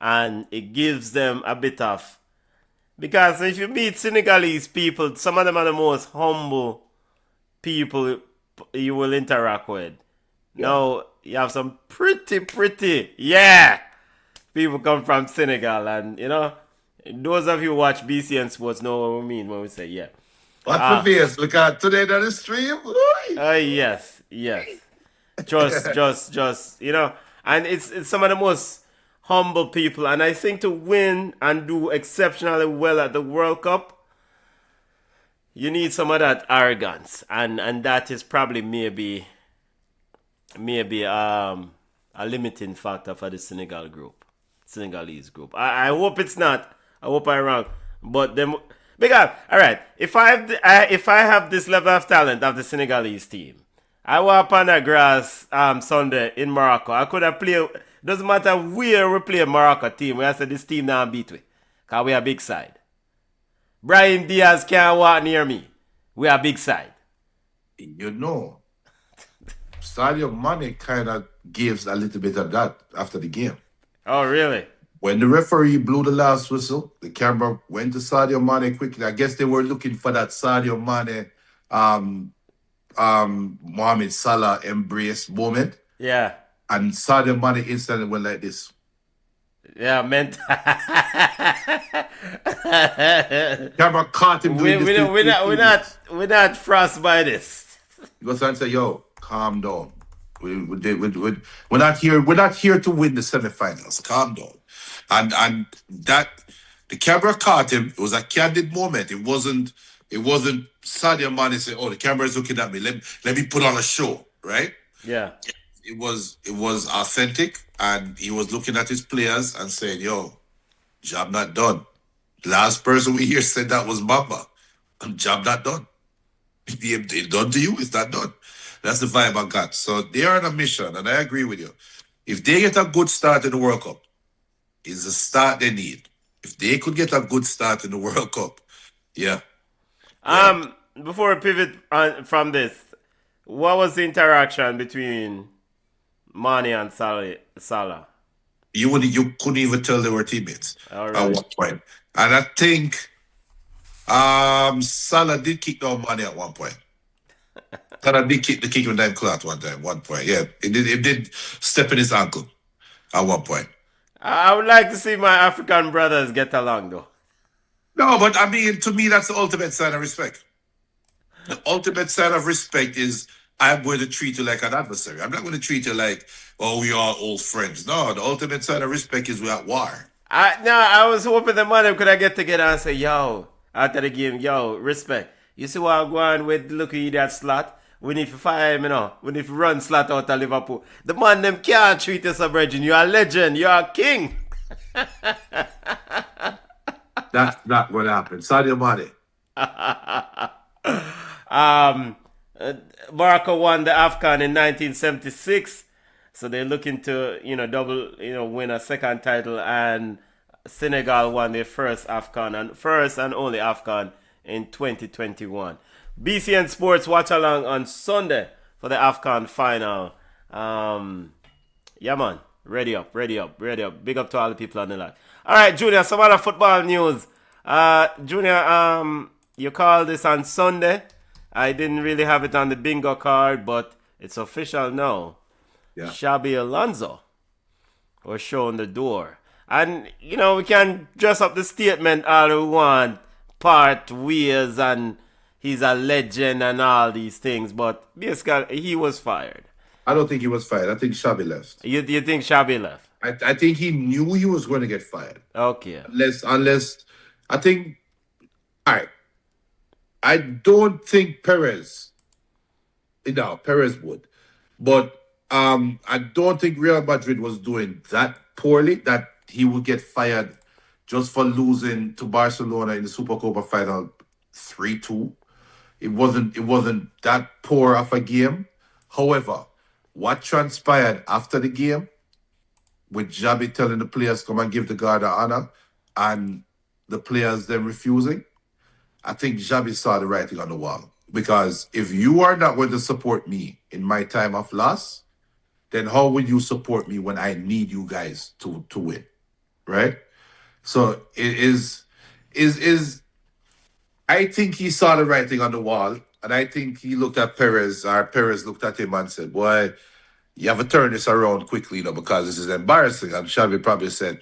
and it gives them a bit of. Because if you meet Senegalese people, some of them are the most humble people you will interact with. Yeah. Now, you have some pretty, people come from Senegal. And, those of you who watch BCN Sports know what we mean when we say, yeah. What's the face? Look at today on the stream. Yes. Just, and it's some of the most humble people, and I think to win and do exceptionally well at the World Cup, you need some of that arrogance, and that is probably maybe a limiting factor for the Senegalese group. I hope it's not. I hope I'm wrong, but them because all right. If I have this level of talent of the Senegalese team, I walk on the grass Sunday in Morocco. I could have played. Doesn't matter where we play Morocco team. We have said this team now beat we. Because we are big side. Brahim Diaz can't walk near me. We are big side. Sadio Mane kind of gives a little bit of that after the game. Oh, really? When the referee blew the last whistle, the camera went to Sadio Mane quickly. I guess they were looking for that Sadio Mane, Mohamed Salah embrace moment. Yeah. And Sadio Mane instantly went like this. Yeah, meant. Camera caught him doing this. We're not frost by this. He goes and say, "Yo, calm down. We're not here. We're not here to win the semifinals. Calm down." And that the camera caught him. It was a candid moment. It wasn't Sadio Mane saying, "Oh, the camera is looking at me. Let me put on a show." Right? Yeah. It was authentic, and he was looking at his players and saying, "Yo, job not done." Last person we hear said that was Mamba. Job not done. It's done to you, it's not done. That's the vibe I got. So they are on a mission, and I agree with you. If they get a good start in the World Cup, it's the start they need. If they could get a good start in the World Cup, yeah. Before we pivot from this, what was the interaction between Mane and Salah? You couldn't even tell they were teammates at one point. And I think Salah did kick down Mane at one point. Salah did kick him down at one point. Yeah, it did step in his ankle at one point. I would like to see my African brothers get along though. No, but I mean, to me, that's the ultimate sign of respect. The ultimate sign of respect is I'm going to treat you like an adversary. I'm not going to treat you like, oh, we are old friends. No, the ultimate sign of respect is we're at war. I was hoping the man could I get together and say, yo, after the game, yo, respect. You see what I'm going with, look at that slot? We need to fire him, We need to run slot out of Liverpool. The man them can't treat us as virgin. You're a legend. You're a king. That's not what happened. Sadio Mane. Morocco won the AFCON in 1976, so they're looking to win a second title, and Senegal won their first AFCON and first and only AFCON in 2021. BCN Sports watch along on Sunday for the AFCON final. Yeah man, ready up. Big up to all the people on the line. All right, Junior, some other football news. Junior, you called this on Sunday. I didn't really have it on the bingo card, but it's official now. Yeah. Xabi Alonso was shown the door. And, we can dress up the statement all we want, part ways, and he's a legend and all these things, but basically, he was fired. I don't think he was fired. I think Xabi left. You think Xabi left? I think he knew he was going to get fired. Okay. Unless I think, all right, I don't think Perez, Perez would. But I don't think Real Madrid was doing that poorly that he would get fired just for losing to Barcelona in the Supercopa final 3-2. It wasn't that poor of a game. However, what transpired after the game with Xabi telling the players come and give the guard the honor and the players then refusing, I think Xabi saw the writing on the wall. Because if you are not going to support me in my time of loss, then how will you support me when I need you guys to win? Right? So it is I think he saw the writing on the wall, and I think he looked at Perez, or Perez looked at him and said, boy, you have to turn this around quickly, because this is embarrassing. And Xavi probably said,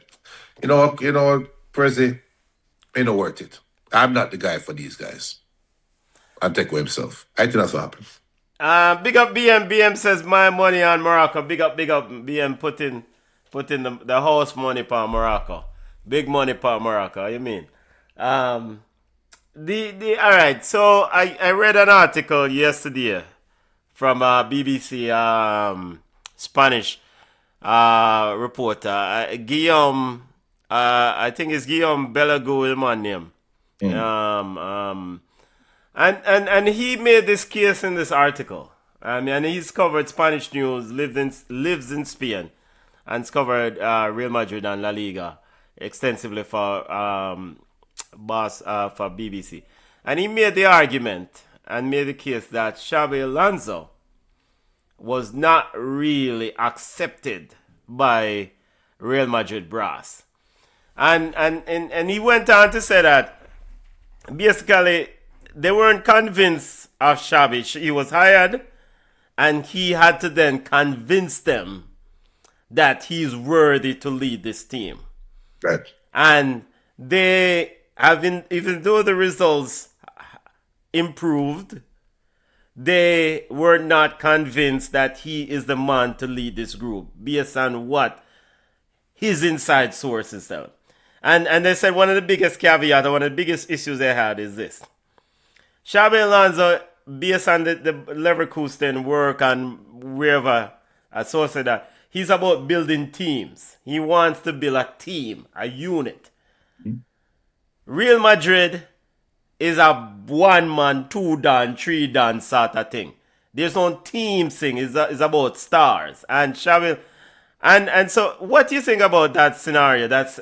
Perez, ain't no worth it. I'm not the guy for these guys. And take away himself. I think that's what happened. Big up BM. BM says my money on Morocco. Big up BM. Put in the house money for Morocco. Big money for Morocco. You mean? All right. So I read an article yesterday from BBC Spanish reporter Guillaume. I think it's Guillaume Bellagou, my name. And he made this case in this article. And he's covered Spanish news, lives in Spain, and covered Real Madrid and La Liga extensively for BBC. And he made the argument and made the case that Xabi Alonso was not really accepted by Real Madrid brass. And he went on to say that basically they weren't convinced of Xabi. He was hired, and he had to then convince them that he's worthy to lead this team. Right. And they have, even though the results improved, they were not convinced that he is the man to lead this group based on what his inside sources said. And they said one of the biggest caveats, or one of the biggest issues they had is this. Xabi Alonso, based on the Leverkusen work and wherever I saw that, he's about building teams. He wants to build a team, a unit. Mm-hmm. Real Madrid is a one-man, two-down, three-down sort of thing. There's no team thing. It's about stars. And Xabi... And so, what do you think about that scenario? That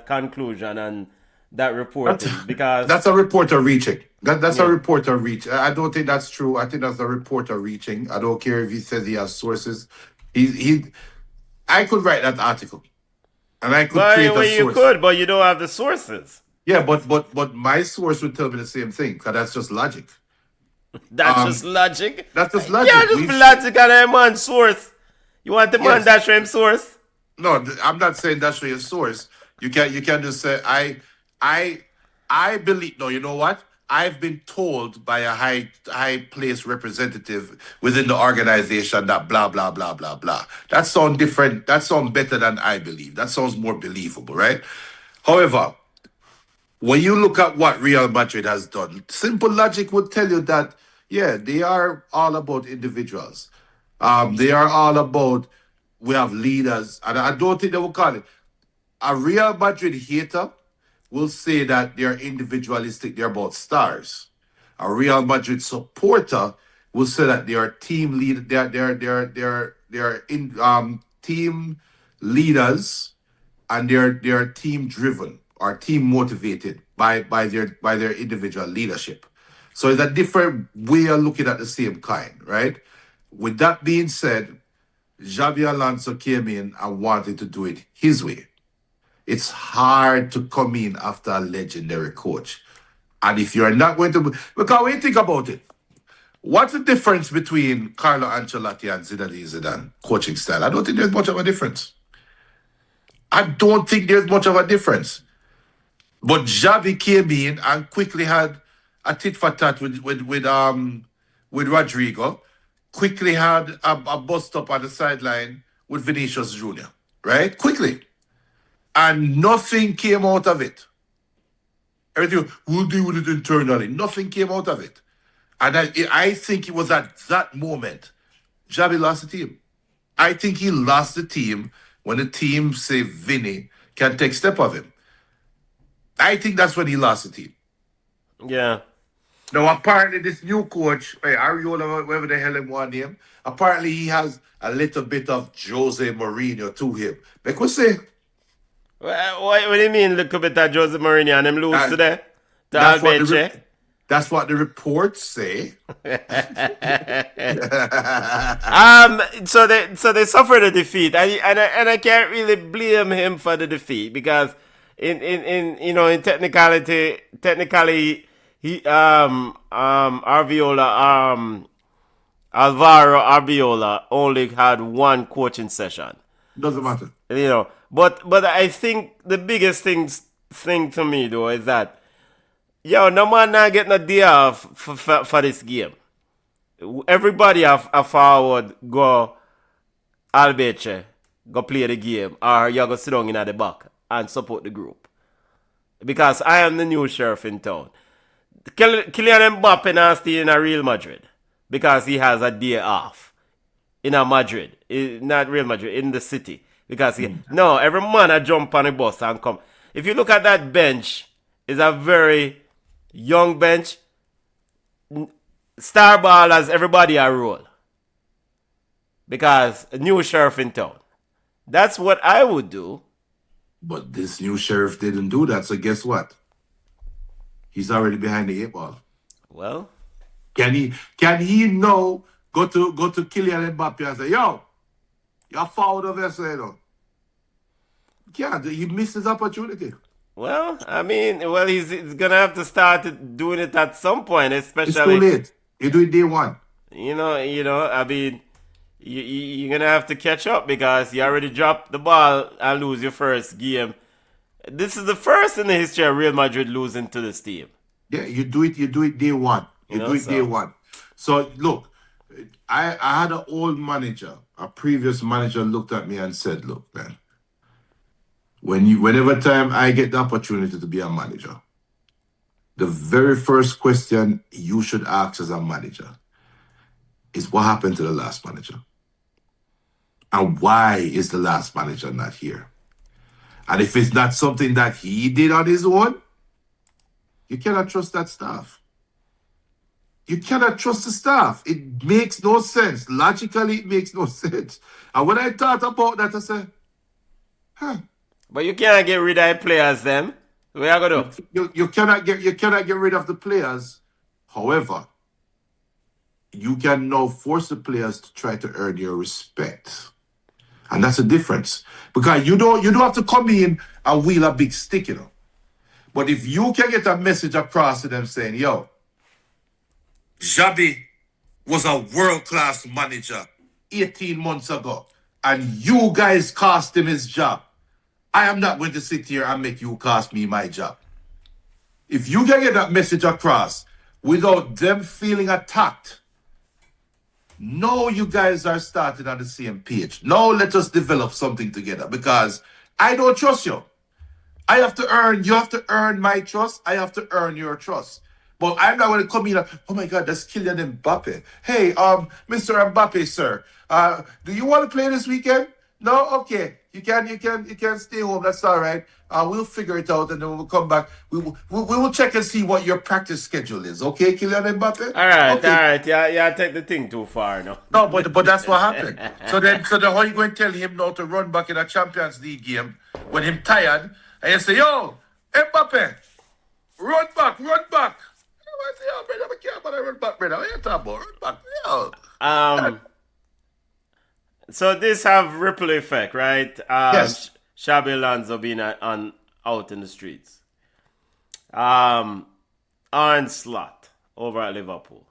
conclusion and that reporting? Because that's a reporter reaching. That's a reporter reach. I don't think that's true. I think that's a reporter reaching. I don't care if he says he has sources. I could write that article, and I could create a source. You could, but you don't have the sources. Yeah, but my source would tell me the same thing, because that's just logic. That's just logic. That's just logic. Yeah, just logic and a man source. You want the man that's your source? No, I'm not saying that's your source. You can just say I believe. No, you know what? I've been told by a high place representative within the organization that blah blah blah blah blah. That sounds different. That sounds better than I believe. That sounds more believable, right? However, when you look at what Real Madrid has done, simple logic would tell you that they are all about individuals. They are all about, we have leaders, and I don't think they will call it. A Real Madrid hater will say that they're individualistic, they're about stars. A Real Madrid supporter will say that they are team lead, they're team leaders, and they're team driven or team motivated by their individual leadership. So it's a different way of looking at the same kind, right? With that being said, Xabi Alonso came in and wanted to do it his way. It's hard to come in after a legendary coach. And if you're not going to... Because when you think about it, what's the difference between Carlo Ancelotti and Zinedine Zidane coaching style? I don't think there's much of a difference. But Xavi came in and quickly had a tit-for-tat with Rodrigo. Quickly had a bust up on the sideline with Vinicius Jr., right? Quickly. and nothing came out of it. Everything, we'll deal with it internally. Nothing came out of it. And I think it was at that moment, Xabi lost the team. I think he lost the team when the team, say, Vinny, can take step of him. I think that's when he lost the team. Yeah. Now, apparently, this new coach, Ariola, whatever the hell him want name, apparently he has a little bit of Jose Mourinho to him. Like we say, What do you mean, look a bit at Jose Mourinho and him lose today? That's what the reports say. So they suffered a defeat, and I can't really blame him for the defeat because in technically he Alvaro Arbiola only had one coaching session. Doesn't matter. But I think the biggest thing to me though is that no man not getting a day off for this game. Everybody have forward go Albeche, go play the game, or you go sit down in at the back and support the group. Because I am the new sheriff in town. Kylian Mbappe now stay in a Real Madrid because he has a day off in a Madrid, not Real Madrid, in the city. Because every man a jump on the bus and come. If you look at that bench, it's a very young bench. Star ballers, everybody a roll. Because a new sheriff in town. That's what I would do. But this new sheriff didn't do that, so guess what? He's already behind the 8 ball. Well, can he now go to Kylian Mbappe and say, yo, you're forward of yesterday, though? Can't. He missed his opportunity. Well, he's gonna have to start doing it at some point, especially. It's too late. You do it day one. You're gonna have to catch up because you already dropped the ball and lose your first game. This is the first in the history of Real Madrid losing to this team. Yeah, you do it day one. Day one. So look, I had an old manager, a previous manager looked at me and said, look, man, whenever time I get the opportunity to be a manager, the very first question you should ask as a manager is what happened to the last manager? And why is the last manager not here? And if it's not something that he did on his own, you cannot trust that staff. You cannot trust the staff. It makes no sense. Logically, it makes no sense. And when I thought about that, I said, But you can't get rid of the players then. What are you gonna do? You cannot get rid of the players. However, you can now force the players to try to earn your respect. And that's a difference. Because you don't have to come in and wheel a big stick, But if you can get a message across to them saying, yo, Xabi was a world-class manager 18 months ago, and you guys cost him his job. I am not going to sit here and make you cost me my job. If you can get that message across without them feeling attacked, now you guys are starting on the same page. Now let us develop something together because I don't trust you. You have to earn my trust. I have to earn your trust. But I'm not going to come in and, oh my God, that's Kylian Mbappe. Hey, Mr. Mbappe, sir, do you want to play this weekend? No? Okay. You can stay home. That's all right. We'll figure it out and then we'll come back. We will check and see what your practice schedule is. Okay, Kylian Mbappe? All right, okay. All right. Yeah, take the thing too far now. No, but that's what happened. So then how you going to tell him now to run back in a Champions League game when him tired and you say, yo, Mbappe, run back. I say, yo, brother, I can't but I run back, brother. What are you talking about? Run back. Yo. So this have ripple effect, right? Yes. Xabi Alonso being out in the streets. Slot over at Liverpool.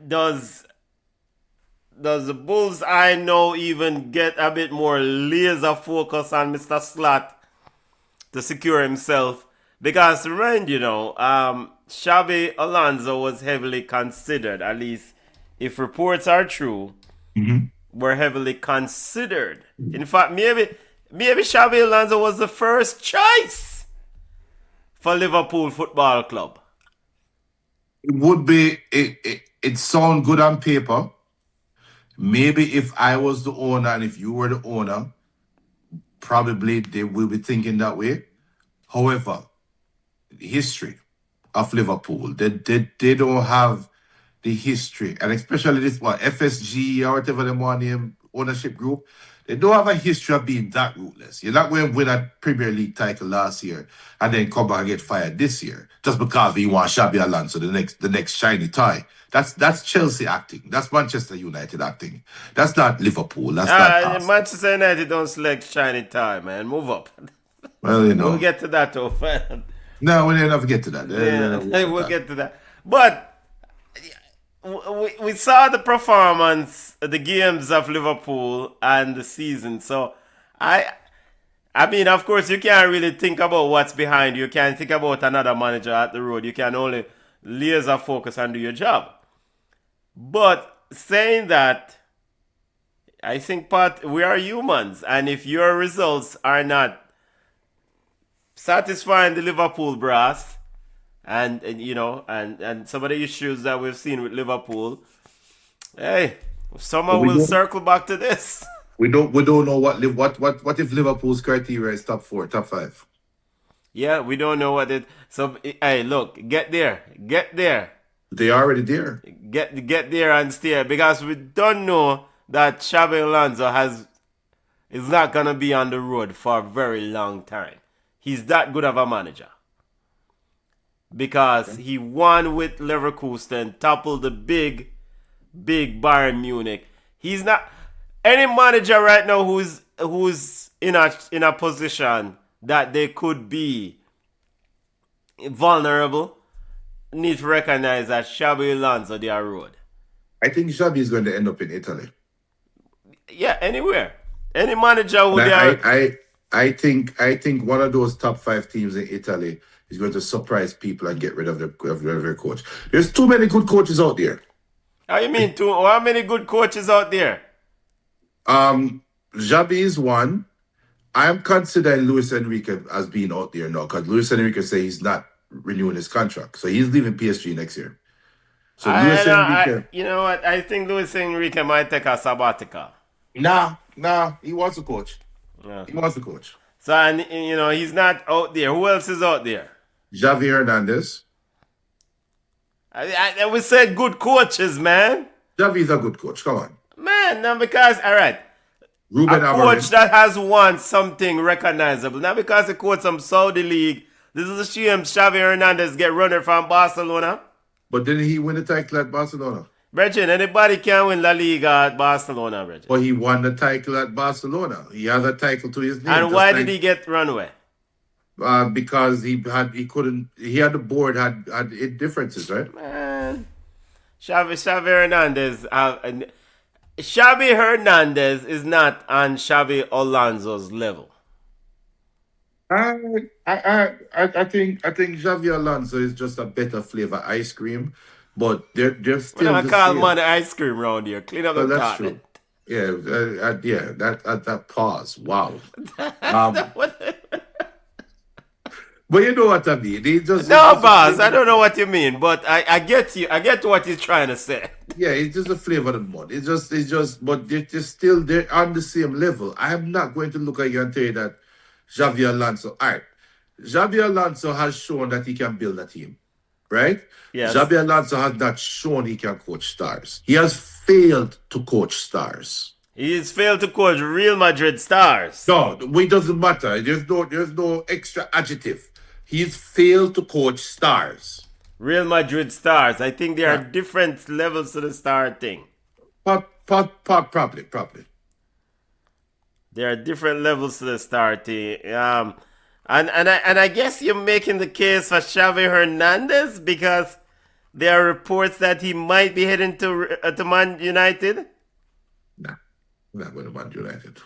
Does the Bulls I know even get a bit more laser focus on Mr. Slot to secure himself? Because Xabi Alonso was heavily considered, at least if reports are true, were heavily considered. In fact, maybe Xabi Alonso was the first choice for Liverpool Football Club. It would be it sound good on paper. Maybe if I was the owner and if you were the owner, probably they will be thinking that way. However, the history of Liverpool, they don't have the history, and especially this FSG or whatever the name ownership group, they don't have a history of being that ruthless. You're not going to win a Premier League title last year and then come back and get fired this year just because you want Xabi Alonso, the next shiny toy. That's Chelsea acting. That's Manchester United acting. That's not Liverpool. That's not Manchester United don't select shiny toy, man. Move up. Well, we'll get to that, though. No, we'll never get to that. We'll get to that. But we saw the performance, the games of Liverpool and the season. So I mean, of course, you can't really think about what's behind you. You can't think about another manager at the road. You can only laser focus and do your job. But saying that, I think, Pat, we are humans, and if your results are not satisfying the Liverpool brass, and you know, and some of the issues that we've seen with Liverpool, hey, somehow we'll circle back to this. We don't know what if Liverpool's criteria is top 4, top 5. Yeah, we don't know what it. So hey, look, get there. They are already there. Get there and stay, because we don't know that Xabi Alonso is not gonna be on the road for a very long time. He's that good of a manager. Because he won with Leverkusen, toppled the big Bayern Munich. He's not any manager right now who's in a position that they could be vulnerable. Need to recognize that Xabi Alonso their road. I think Xabi is going to end up in Italy. Yeah, anywhere. Any manager would. I think one of those top 5 teams in Italy is going to surprise people and get rid of their coach. There's too many good coaches out there. How you mean how many good coaches out there? Xabi is one. I'm considering Luis Enrique as being out there now, because Luis Enrique says he's not renewing his contract. So he's leaving PSG next year. So Luis Enrique. You know what? I think Luis Enrique might take a sabbatical. Nah, he wants to coach. Yeah. He wants to coach. So, and you know, he's not out there. Who else is out there? Xavi Hernandez. I would say good coaches, man. Xavi's a good coach. Come on. Man, now because, all right. Ruben a coach that has won something recognizable. Not because he coached some Saudi league. This is a shame Xavi Hernandez get runner from Barcelona. But didn't he win the title at Barcelona? Brethren, anybody can win La Liga at Barcelona, brethren. But he won the title at Barcelona. He has a title to his name. And why did he get runaway? Because he had the board had differences, right? Man, Xavi Hernandez. Xavi Hernandez is not on Xabi Alonso's level. I think Xavi Alonso is just a better flavor ice cream, but they're still. I call money ice cream around here. Clean up the that's true. Yeah, that pause. Wow. But you know what I mean. Boss, I don't know what you mean, but I get you. I get what you're trying to say. Yeah, it's just a flavor of the month. It's just, but they're on the same level. I am not going to look at you and tell you that Xavi Alonso. All right, Xabi Alonso has shown that he can build a team, right? Yes. Xabi Alonso has not shown he can coach stars. He has failed to coach stars. He's failed to coach Real Madrid stars. No, it doesn't matter. There's no extra adjective. He's failed to coach stars. Real Madrid stars. I think there are different levels to the star thing. Probably. There are different levels to the star thing. And I guess you're making the case for Xavi Hernandez because there are reports that he might be heading to Man United. Nah, not going to Man United.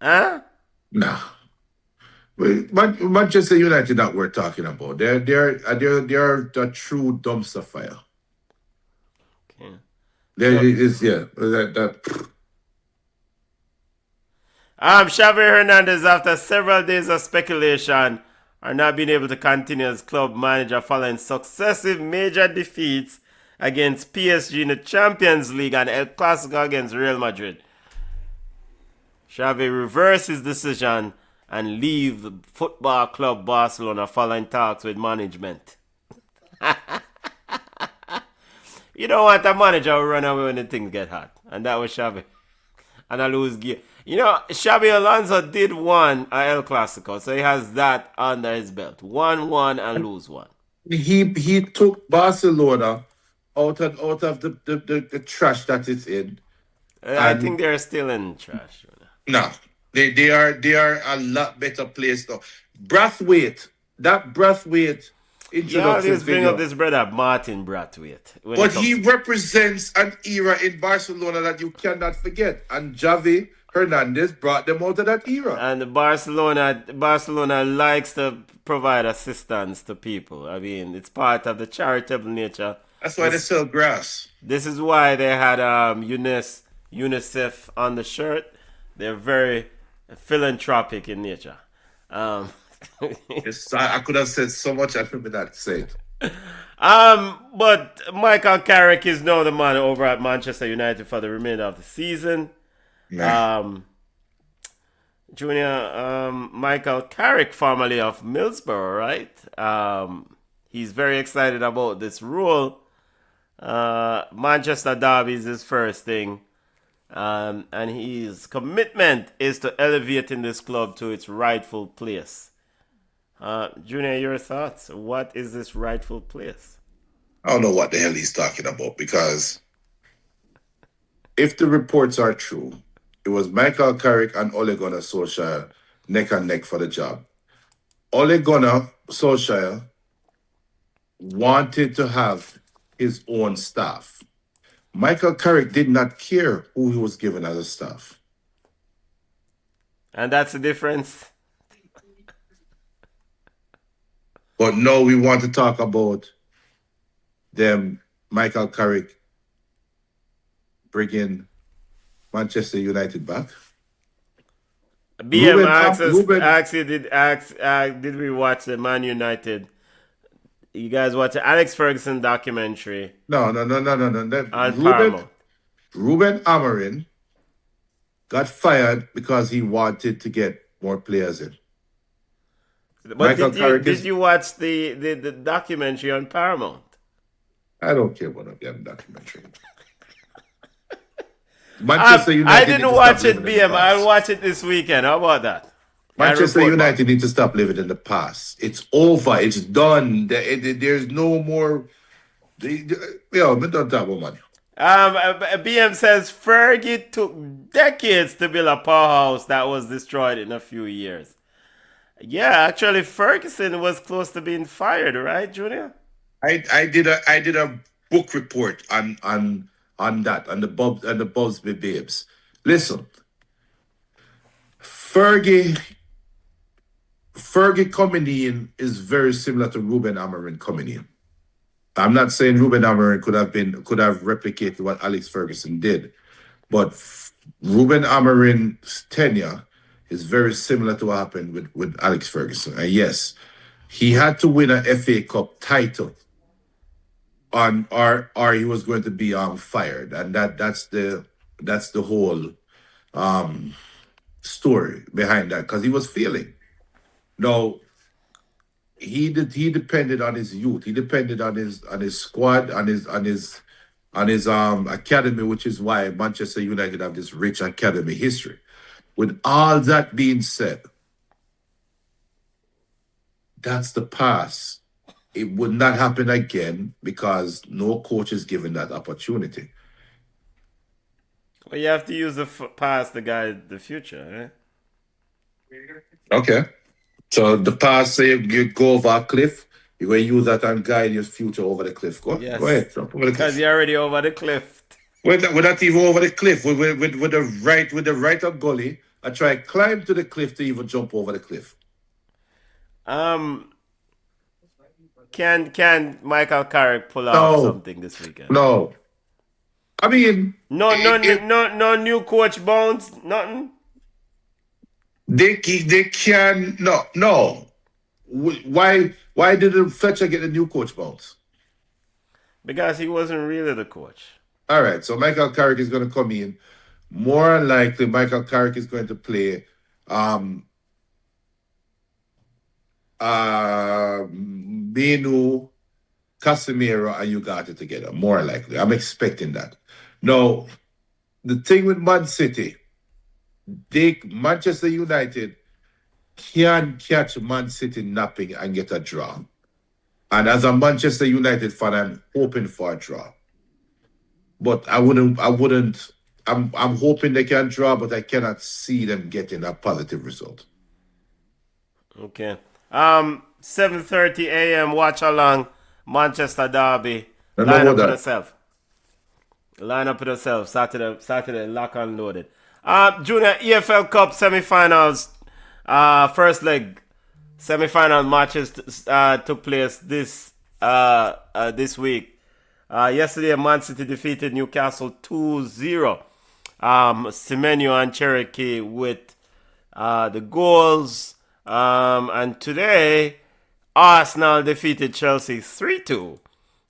Huh? Nah. Manchester United that we're talking about. They're a true dumpster fire. Okay. There is, yeah. That. Xavi Hernandez, after several days of speculation, are not being able to continue as club manager following successive major defeats against PSG in the Champions League and El Clasico against Real Madrid. Xavi reversed his decision and leave the football club Barcelona following talks with management. You don't want a manager who run away when the things get hot. And that was Xavi. And I lose gear. You know, Xabi Alonso did one at El Clasico, so he has that under his belt. 1-1 and lose one. He took Barcelona out of the trash that it's in. I think they're still in trash. No, they are a lot better place now. Brathwaite, that Brathwaite You introduction always bring video. up this brother Martin Brathwaite. But he represents an era in Barcelona that you cannot forget. And Xavi Hernandez brought them out of that era. And Barcelona likes to provide assistance to people. I mean, it's part of the charitable nature. That's why they sell grass. This is why they had UNICEF on the shirt. They're very philanthropic in nature. Yes, I could have said so much I could not say it. But Michael Carrick is now the man over at Manchester United for the remainder of the season. Junior, Michael Carrick, formerly of Middlesbrough, right? He's very excited about this role. Manchester Derby is his first thing. And his commitment is to elevating this club to its rightful place. Junior, your thoughts? What is this rightful place? I don't know what the hell he's talking about, because if the reports are true, it was Michael Carrick and Ole Gunnar Solskjaer neck and neck for the job. Ole Gunnar Solskjaer wanted to have his own staff. Michael Carrick did not care who he was given as a staff. And that's the difference. But now we want to talk about them, Michael Carrick bringing Manchester United back. BM asks you, did we watch the Man United? You guys watch the Alex Ferguson documentary? No. On Paramount. Ruben Amorim got fired because he wanted to get more players in. But did you watch the documentary on Paramount? I don't care about a damn documentary. Manchester United. I didn't watch it, BM. I'll watch it this weekend. How about that? Manchester United need to stop living in the past. It's over. It's done. There's no more. We don't talk about money. BM says Fergie took decades to build a powerhouse that was destroyed in a few years. Yeah, actually, Ferguson was close to being fired, right, Junior? I did a book report on that, on the Busby Babes. Listen, Fergie coming in is very similar to Ruben Amorim coming in. I'm not saying Ruben Amorim could have replicated what Alex Ferguson did, but Ruben Amorim's tenure is very similar to what happened with Alex Ferguson. And yes, he had to win an FA Cup title or he was going to be fired. And that's the whole story behind that, because he was failing. No, he depended on his youth. He depended on his squad, on his academy, which is why Manchester United have this rich academy history. With all that being said, that's the past. It would not happen again because no coach is given that opportunity. Well, you have to use the past to guide the future, eh? Okay. So the past, say you go over a cliff, you're going to use that and guide your future over the cliff. Go ahead. Jump over the cliff. Because you're already over the cliff. We're not even over the cliff. With the right of gully, I try to climb to the cliff to even jump over the cliff. Can Michael Carrick pull off something this weekend? No. I mean, No new coach bounce, nothing. they can no. Why didn't Fletcher get the new coach bounce? Because he wasn't really the coach. All right, so Michael Carrick is going to come in. More than likely, Michael Carrick is going to play Benu, Casemiro, and Ugarte together. More likely, I'm expecting that. Now, the thing with Man City, Manchester United can catch Man City napping and get a draw. And as a Manchester United fan, I'm hoping for a draw. But I wouldn't. I'm hoping they can draw, but I cannot see them getting a positive result. Okay. 7:30 a.m. watch along Manchester Derby. Line up with yourself. Line up with yourself. Saturday, lock and loaded. Junior EFL Cup semi-finals. First leg semi-final matches took place this week. Yesterday, Man City defeated Newcastle 2-0. Semenyo and Cherokee with the goals. And today, Arsenal defeated Chelsea 3-2.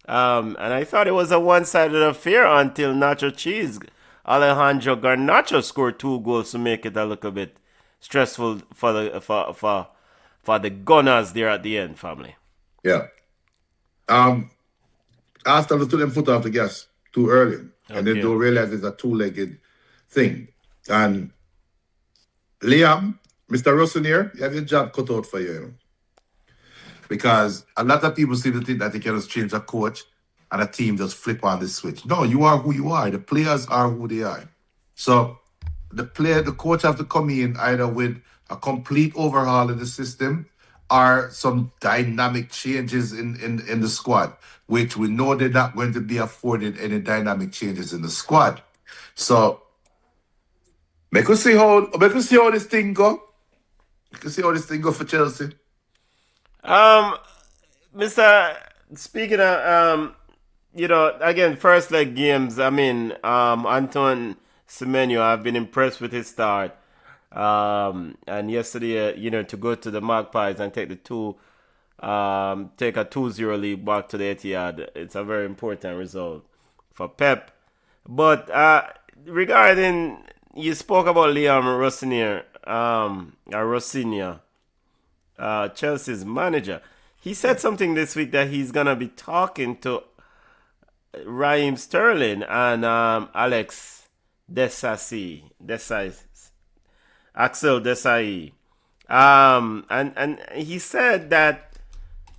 And I thought it was a one-sided affair until Nacho Cheese, Alejandro Garnacho, scored 2 goals to make it a little bit stressful for the Gunners there at the end, family. Yeah. Arsenal took them foot off the gas too early, and they don't realize it's a two-legged thing. And Liam, Mr. Rossinier, you have your job cut out for you. Because a lot of people seem to think that they can just change a coach and a team just flip on the switch. No, you are who you are. The players are who they are. So the coach have to come in either with a complete overhaul of the system or some dynamic changes in the squad, which we know they're not going to be afforded any dynamic changes in the squad. So make us see how this thing go. Make us see how this thing go for Chelsea. Mr. Speaking of, again, first leg games, I mean, Anton Semenyo, I've been impressed with his start. And yesterday, to go to the Magpies and take a 2-0 lead back to the Etihad, it's a very important result for Pep. But regarding, you spoke about Liam Rossinier, Chelsea's manager. He said something this week that he's gonna be talking to Raheem Sterling and Axel Desai. And he said that,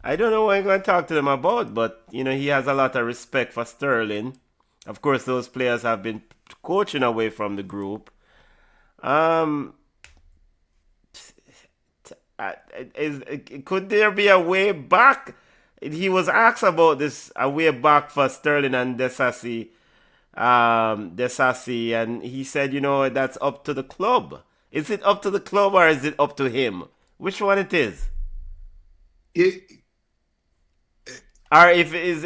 I don't know what I'm going to talk to them about, but he has a lot of respect for Sterling. Of course, those players have been coaching away from the group. Could there be a way back? He was asked about this, a way back for Sterling and Desasi, and he said, that's up to the club. Is it up to the club or is it up to him? Which one it is? Or if it is,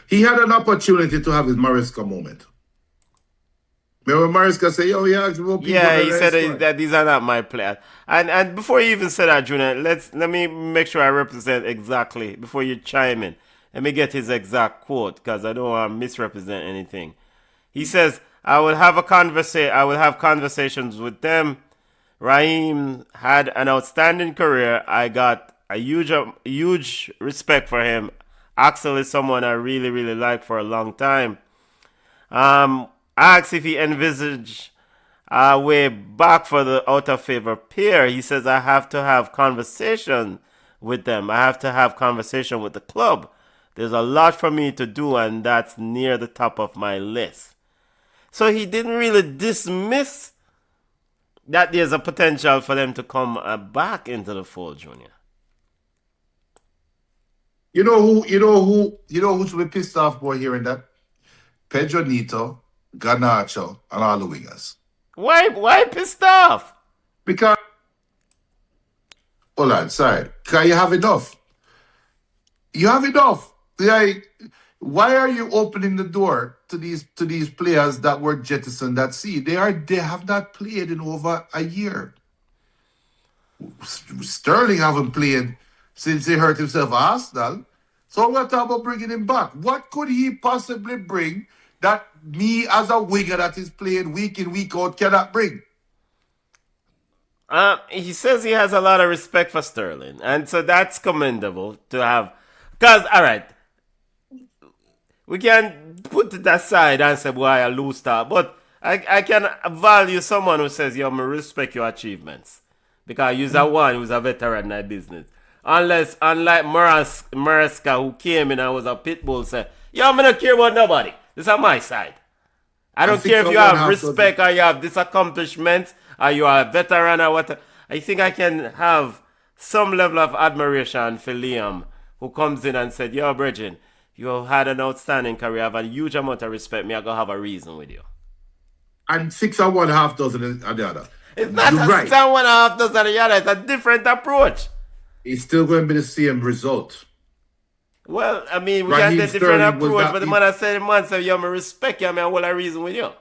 he had an opportunity to have his Mariska moment. Remember Mariska say, "Yo, yeah, he said that these are not my players." And before you even said that, Junior, let me make sure I represent exactly before you chime in. Let me get his exact quote because I don't want to misrepresent anything. He says, I will have conversations with them. Raheem had an outstanding career. I got a huge respect for him. Axel is someone I really, really like for a long time. Asked if he envisaged a way back for the out of favor pair. He says, I have to have conversation with them. I have to have conversation with the club. There's a lot for me to do, and that's near the top of my list. So he didn't really dismiss that there's a potential for them to come back into the fold, Junior. You know who should be pissed off boy hearing that? Pedro Neto, Garnacho, and all the wingers. Why pissed off? Because hold on, sorry. Because you have enough. You have enough. Why are you opening the door to these players that were jettisoned at sea? They have not played in over a year. Sterling haven't played since he hurt himself at Arsenal. So we're talking about bringing him back. What could he possibly bring that me as a winger that is playing week in, week out cannot bring? He says he has a lot of respect for Sterling, and so that's commendable to have. Because, all right, we can put it aside and say, boy, I lose star, but I can value someone who says, yo, I respect your achievements. Because you're the one who's a veteran in that business. Unless, unlike Maresca, who came in and was a pit bull, said, yo, I don't care about nobody. This is my side. I don't care if you have respect or you have this accomplishment or you are a veteran or what. I think I can have some level of admiration for Liam, who comes in and said, yo, Bridget, you have had an outstanding career. I have a huge amount of respect. Me, I go have a reason with you. And 6 and 1/2 dozen on the other. It's not You're a right. 6 and 1/2 dozen on the other. It's a different approach. It's still going to be the same result. Well, I mean, we got a different approach, but the man I said, man said, yo, I respect you, I mean, I will have a reason with you.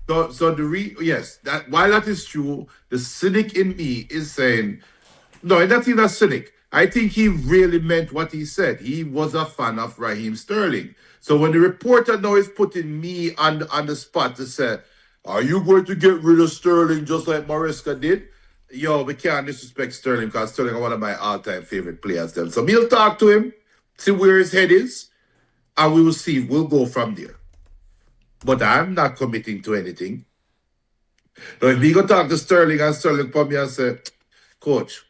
So yes, that while that is true, the cynic in me is saying, no, that's not cynic. I think he really meant what he said. He was a fan of Raheem Sterling. So when the reporter now is putting me on the spot to say, are you going to get rid of Sterling just like Maresca did? Yo, we can't disrespect Sterling because Sterling is one of my all-time favorite players. Then. So we'll talk to him, see where his head is, and we will see. We'll go from there. But I'm not committing to anything. Now, if we go talk to Sterling and Sterling come me and say, Coach,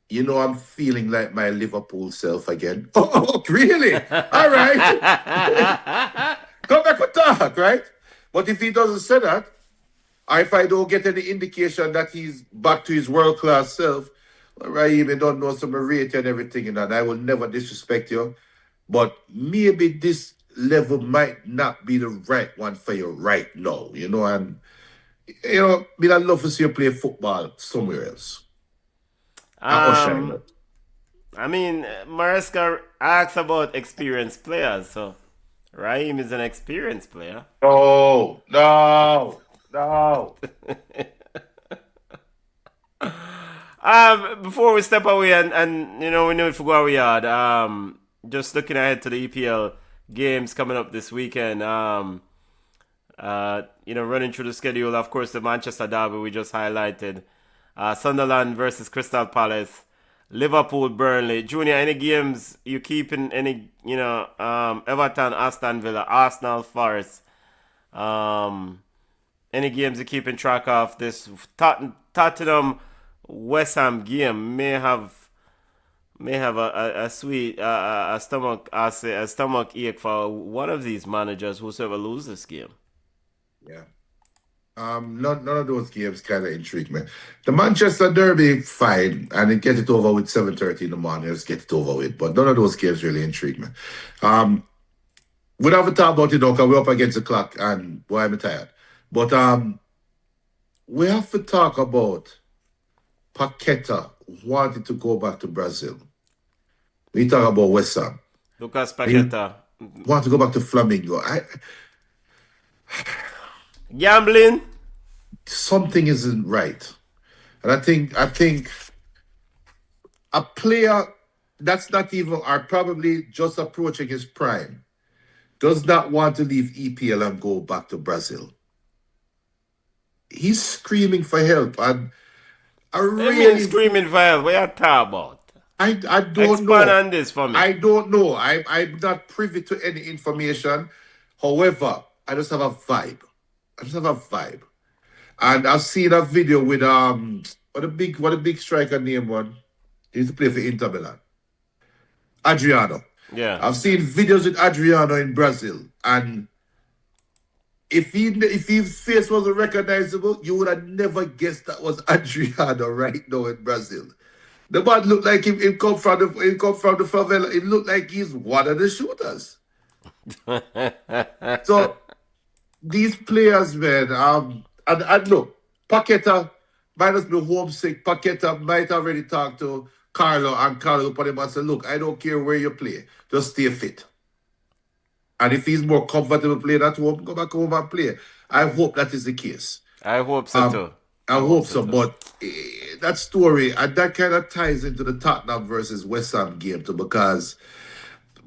you know I'm feeling like my Liverpool self again. Oh, really? All right. Come back and talk, right? But if he doesn't say that, or if I don't get any indication that he's back to his world-class self, well, Raheem, you don't know some rate and everything, and I will never disrespect you. But maybe this level might not be the right one for you right now, you know, and, you know, I'd love to see you play football somewhere else. I mean, Maresca asks about experienced players, so Raheem is an experienced player. No. Before we step away and you know, we know if we go we are, just looking ahead to the EPL games coming up this weekend. You know, running through the schedule, of course, the Manchester derby we just highlighted. Sunderland versus Crystal Palace, Liverpool, Burnley. Junior, any games you keeping? Any, you know, Everton, Aston Villa, Arsenal, Forest. Any games you keeping track of? This Tottenham West Ham game may have a sweet stomach ache for one of these managers whosoever loses this game. Yeah. None of those games kind of intrigue me. The Manchester Derby, fine, and it get it over with 7:30 in the morning. Just get it over with. But none of those games really intrigue me. We'll have a talk about it now because we're up against the clock and boy, I'm tired. But we have to talk about Paqueta wanting to go back to Brazil. We talk about West Ham. Lucas Paqueta want to go back to Flamengo. Gambling. Something isn't right. And I think a player that's not even or probably just approaching his prime does not want to leave EPL and go back to Brazil. He's screaming for help. And I really screaming for help. What are you talking about? I don't Expand know. on this for me. I don't know. I'm not privy to any information. However, I just have a vibe. And I've seen a video with what a big striker name one. He used to play for Inter Milan. Adriano. Yeah. I've seen videos with Adriano in Brazil. And if his face wasn't recognizable, you would have never guessed that was Adriano right now in Brazil. The man looked like him come from the favela. It looked like he's one of the shooters. So these players, man, and look, Paqueta might have been homesick. Paqueta might already talk to Carlo, and Carlo put him and said, look, I don't care where you play, just stay fit. And if he's more comfortable playing at home, go back home and play. I hope that is the case. I hope so too. I hope so, but that story, and that kind of ties into the Tottenham versus West Ham game too, because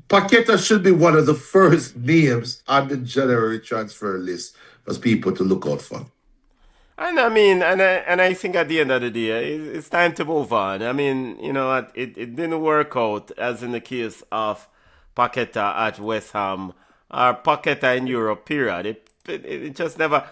Paqueta should be one of the first names on the January transfer list for people to look out for. And I mean, and I think at the end of the day, it's time to move on. I mean, you know, it didn't work out, as in the case of Paqueta at West Ham or Paqueta in Europe, period. It just never.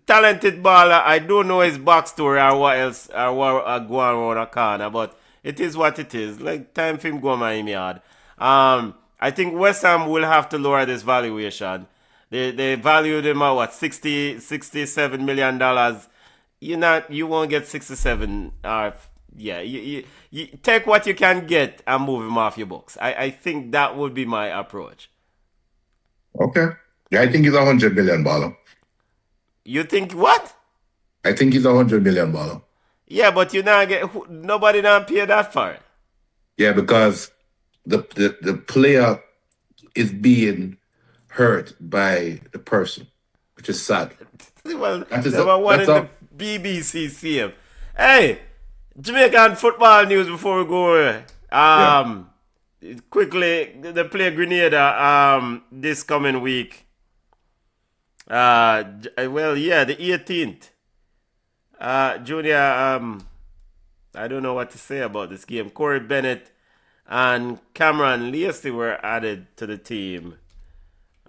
Talented baller, I don't know his backstory or what else, or what go on a corner, but it is what it is. Like, time for him go my yard. I think West Ham will have to lower this valuation. They valued him at what, $67 million. You won't get 67. You take what you can get and move him off your books. I think that would be my approach. Okay. Yeah, I think he's $100 million baller. You think what? I think he's $100 million baller. Yeah, but you not get nobody not pay that for it. Yeah, because the player is being hurt by the person, which is sad. Well, they were wanting the BBC see him. Hey, Jamaican football news before we go. Quickly, they play Grenada this coming week. The 18th. Junior, I don't know what to say about this game. Corey Bennett and Cameron Lacey were added to the team.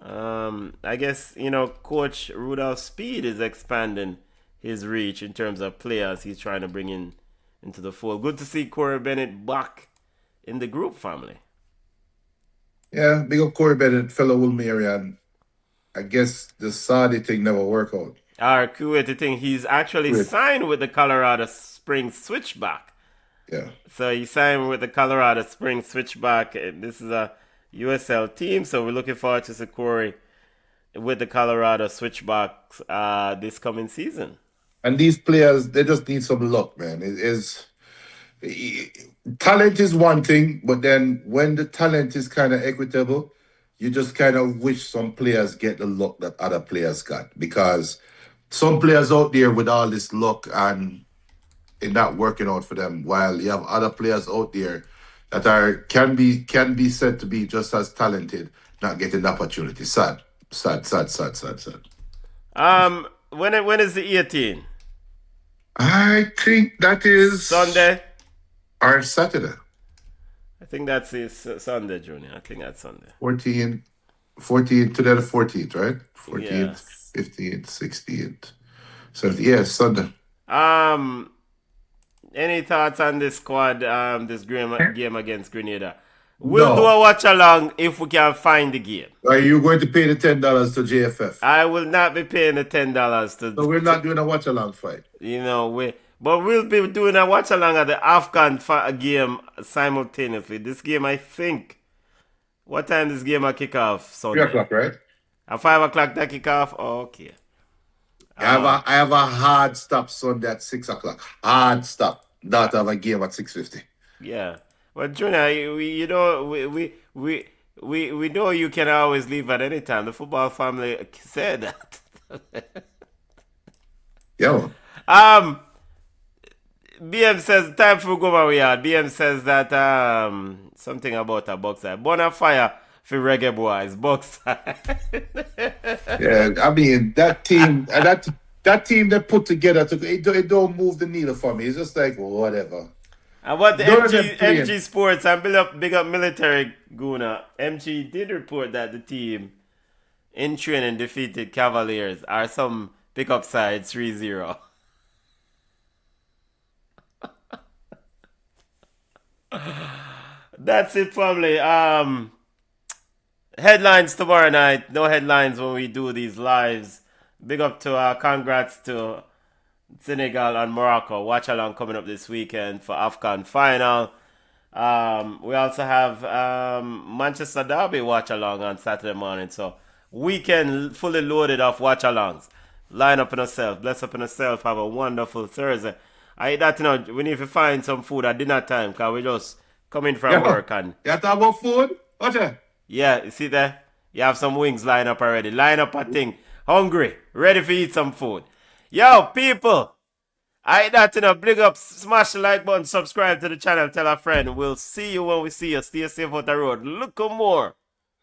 I guess, Coach Rudolph Speed is expanding his reach in terms of players he's trying to bring into the fold. Good to see Corey Bennett back in the group family. Yeah, big up Corey Bennett, fellow Wilmerian. I guess the Saudi thing never worked out. Our Kuwaiti thing, he's actually signed with the Colorado Springs Switchback. Yeah. So he signed with the Colorado Springs Switchback. This is a USL team, so we're looking forward to see Corey with the Colorado Switchbacks this coming season. And these players, they just need some luck, man. Talent is one thing, but then when the talent is kind of equitable, you just kind of wish some players get the luck that other players got, because some players out there with all this luck and it not working out for them, while you have other players out there that can be said to be just as talented, not getting the opportunity. Sad. When is the 18? I think that is Sunday or Saturday. I think that's Sunday, Junior. I think that's Sunday. 14 today the 14th, right? 14th, Yeah. 15th, 16th, 17th. Yeah, Sunday. Any thoughts on this squad, this game against Grenada? We'll do a watch along if we can find the game. Are you going to pay the $10 to JFF? I will not be paying the $10 to. So we're not doing a watch along fight. But we'll be doing a watch along at the AFCON game simultaneously. This game, I think. What time this game will kick off? Sunday. 3 o'clock, right? At 5 o'clock that kick off? Oh, okay. I have a hard stop Sunday at 6 o'clock. Hard stop. Not have a game at 6:50. Yeah. Well, Junior, we know you can always leave at any time. The football family said that. Yeah. BM says time for go my yard. BM says that something about a box side. Bonfire for reggae boys. Box side. Yeah, I mean that team that team they put together it don't move the needle for me. It's just like whatever. And what the MG Sports and big up military Guna. MG did report that the team in training defeated Cavaliers are some pickup side 3-0. That's it, family. Headlines tomorrow night. No headlines when we do these lives. Big up to congrats to Senegal and Morocco. Watch along coming up this weekend for AFCON final. We also have Manchester Derby watch along on Saturday morning. So weekend fully loaded of watch alongs. Line up on yourself. Bless up on yourself. Have a wonderful Thursday. We need to find some food at dinner time because we just coming from work and. You talk about food? What's that? Yeah, you see there? You have some wings lined up already. Line up a thing. Hungry. Ready for eat some food. Yo, people. I that big up, smash the like button, subscribe to the channel, tell a friend. We'll see you when we see you. Stay safe out the road. Look more.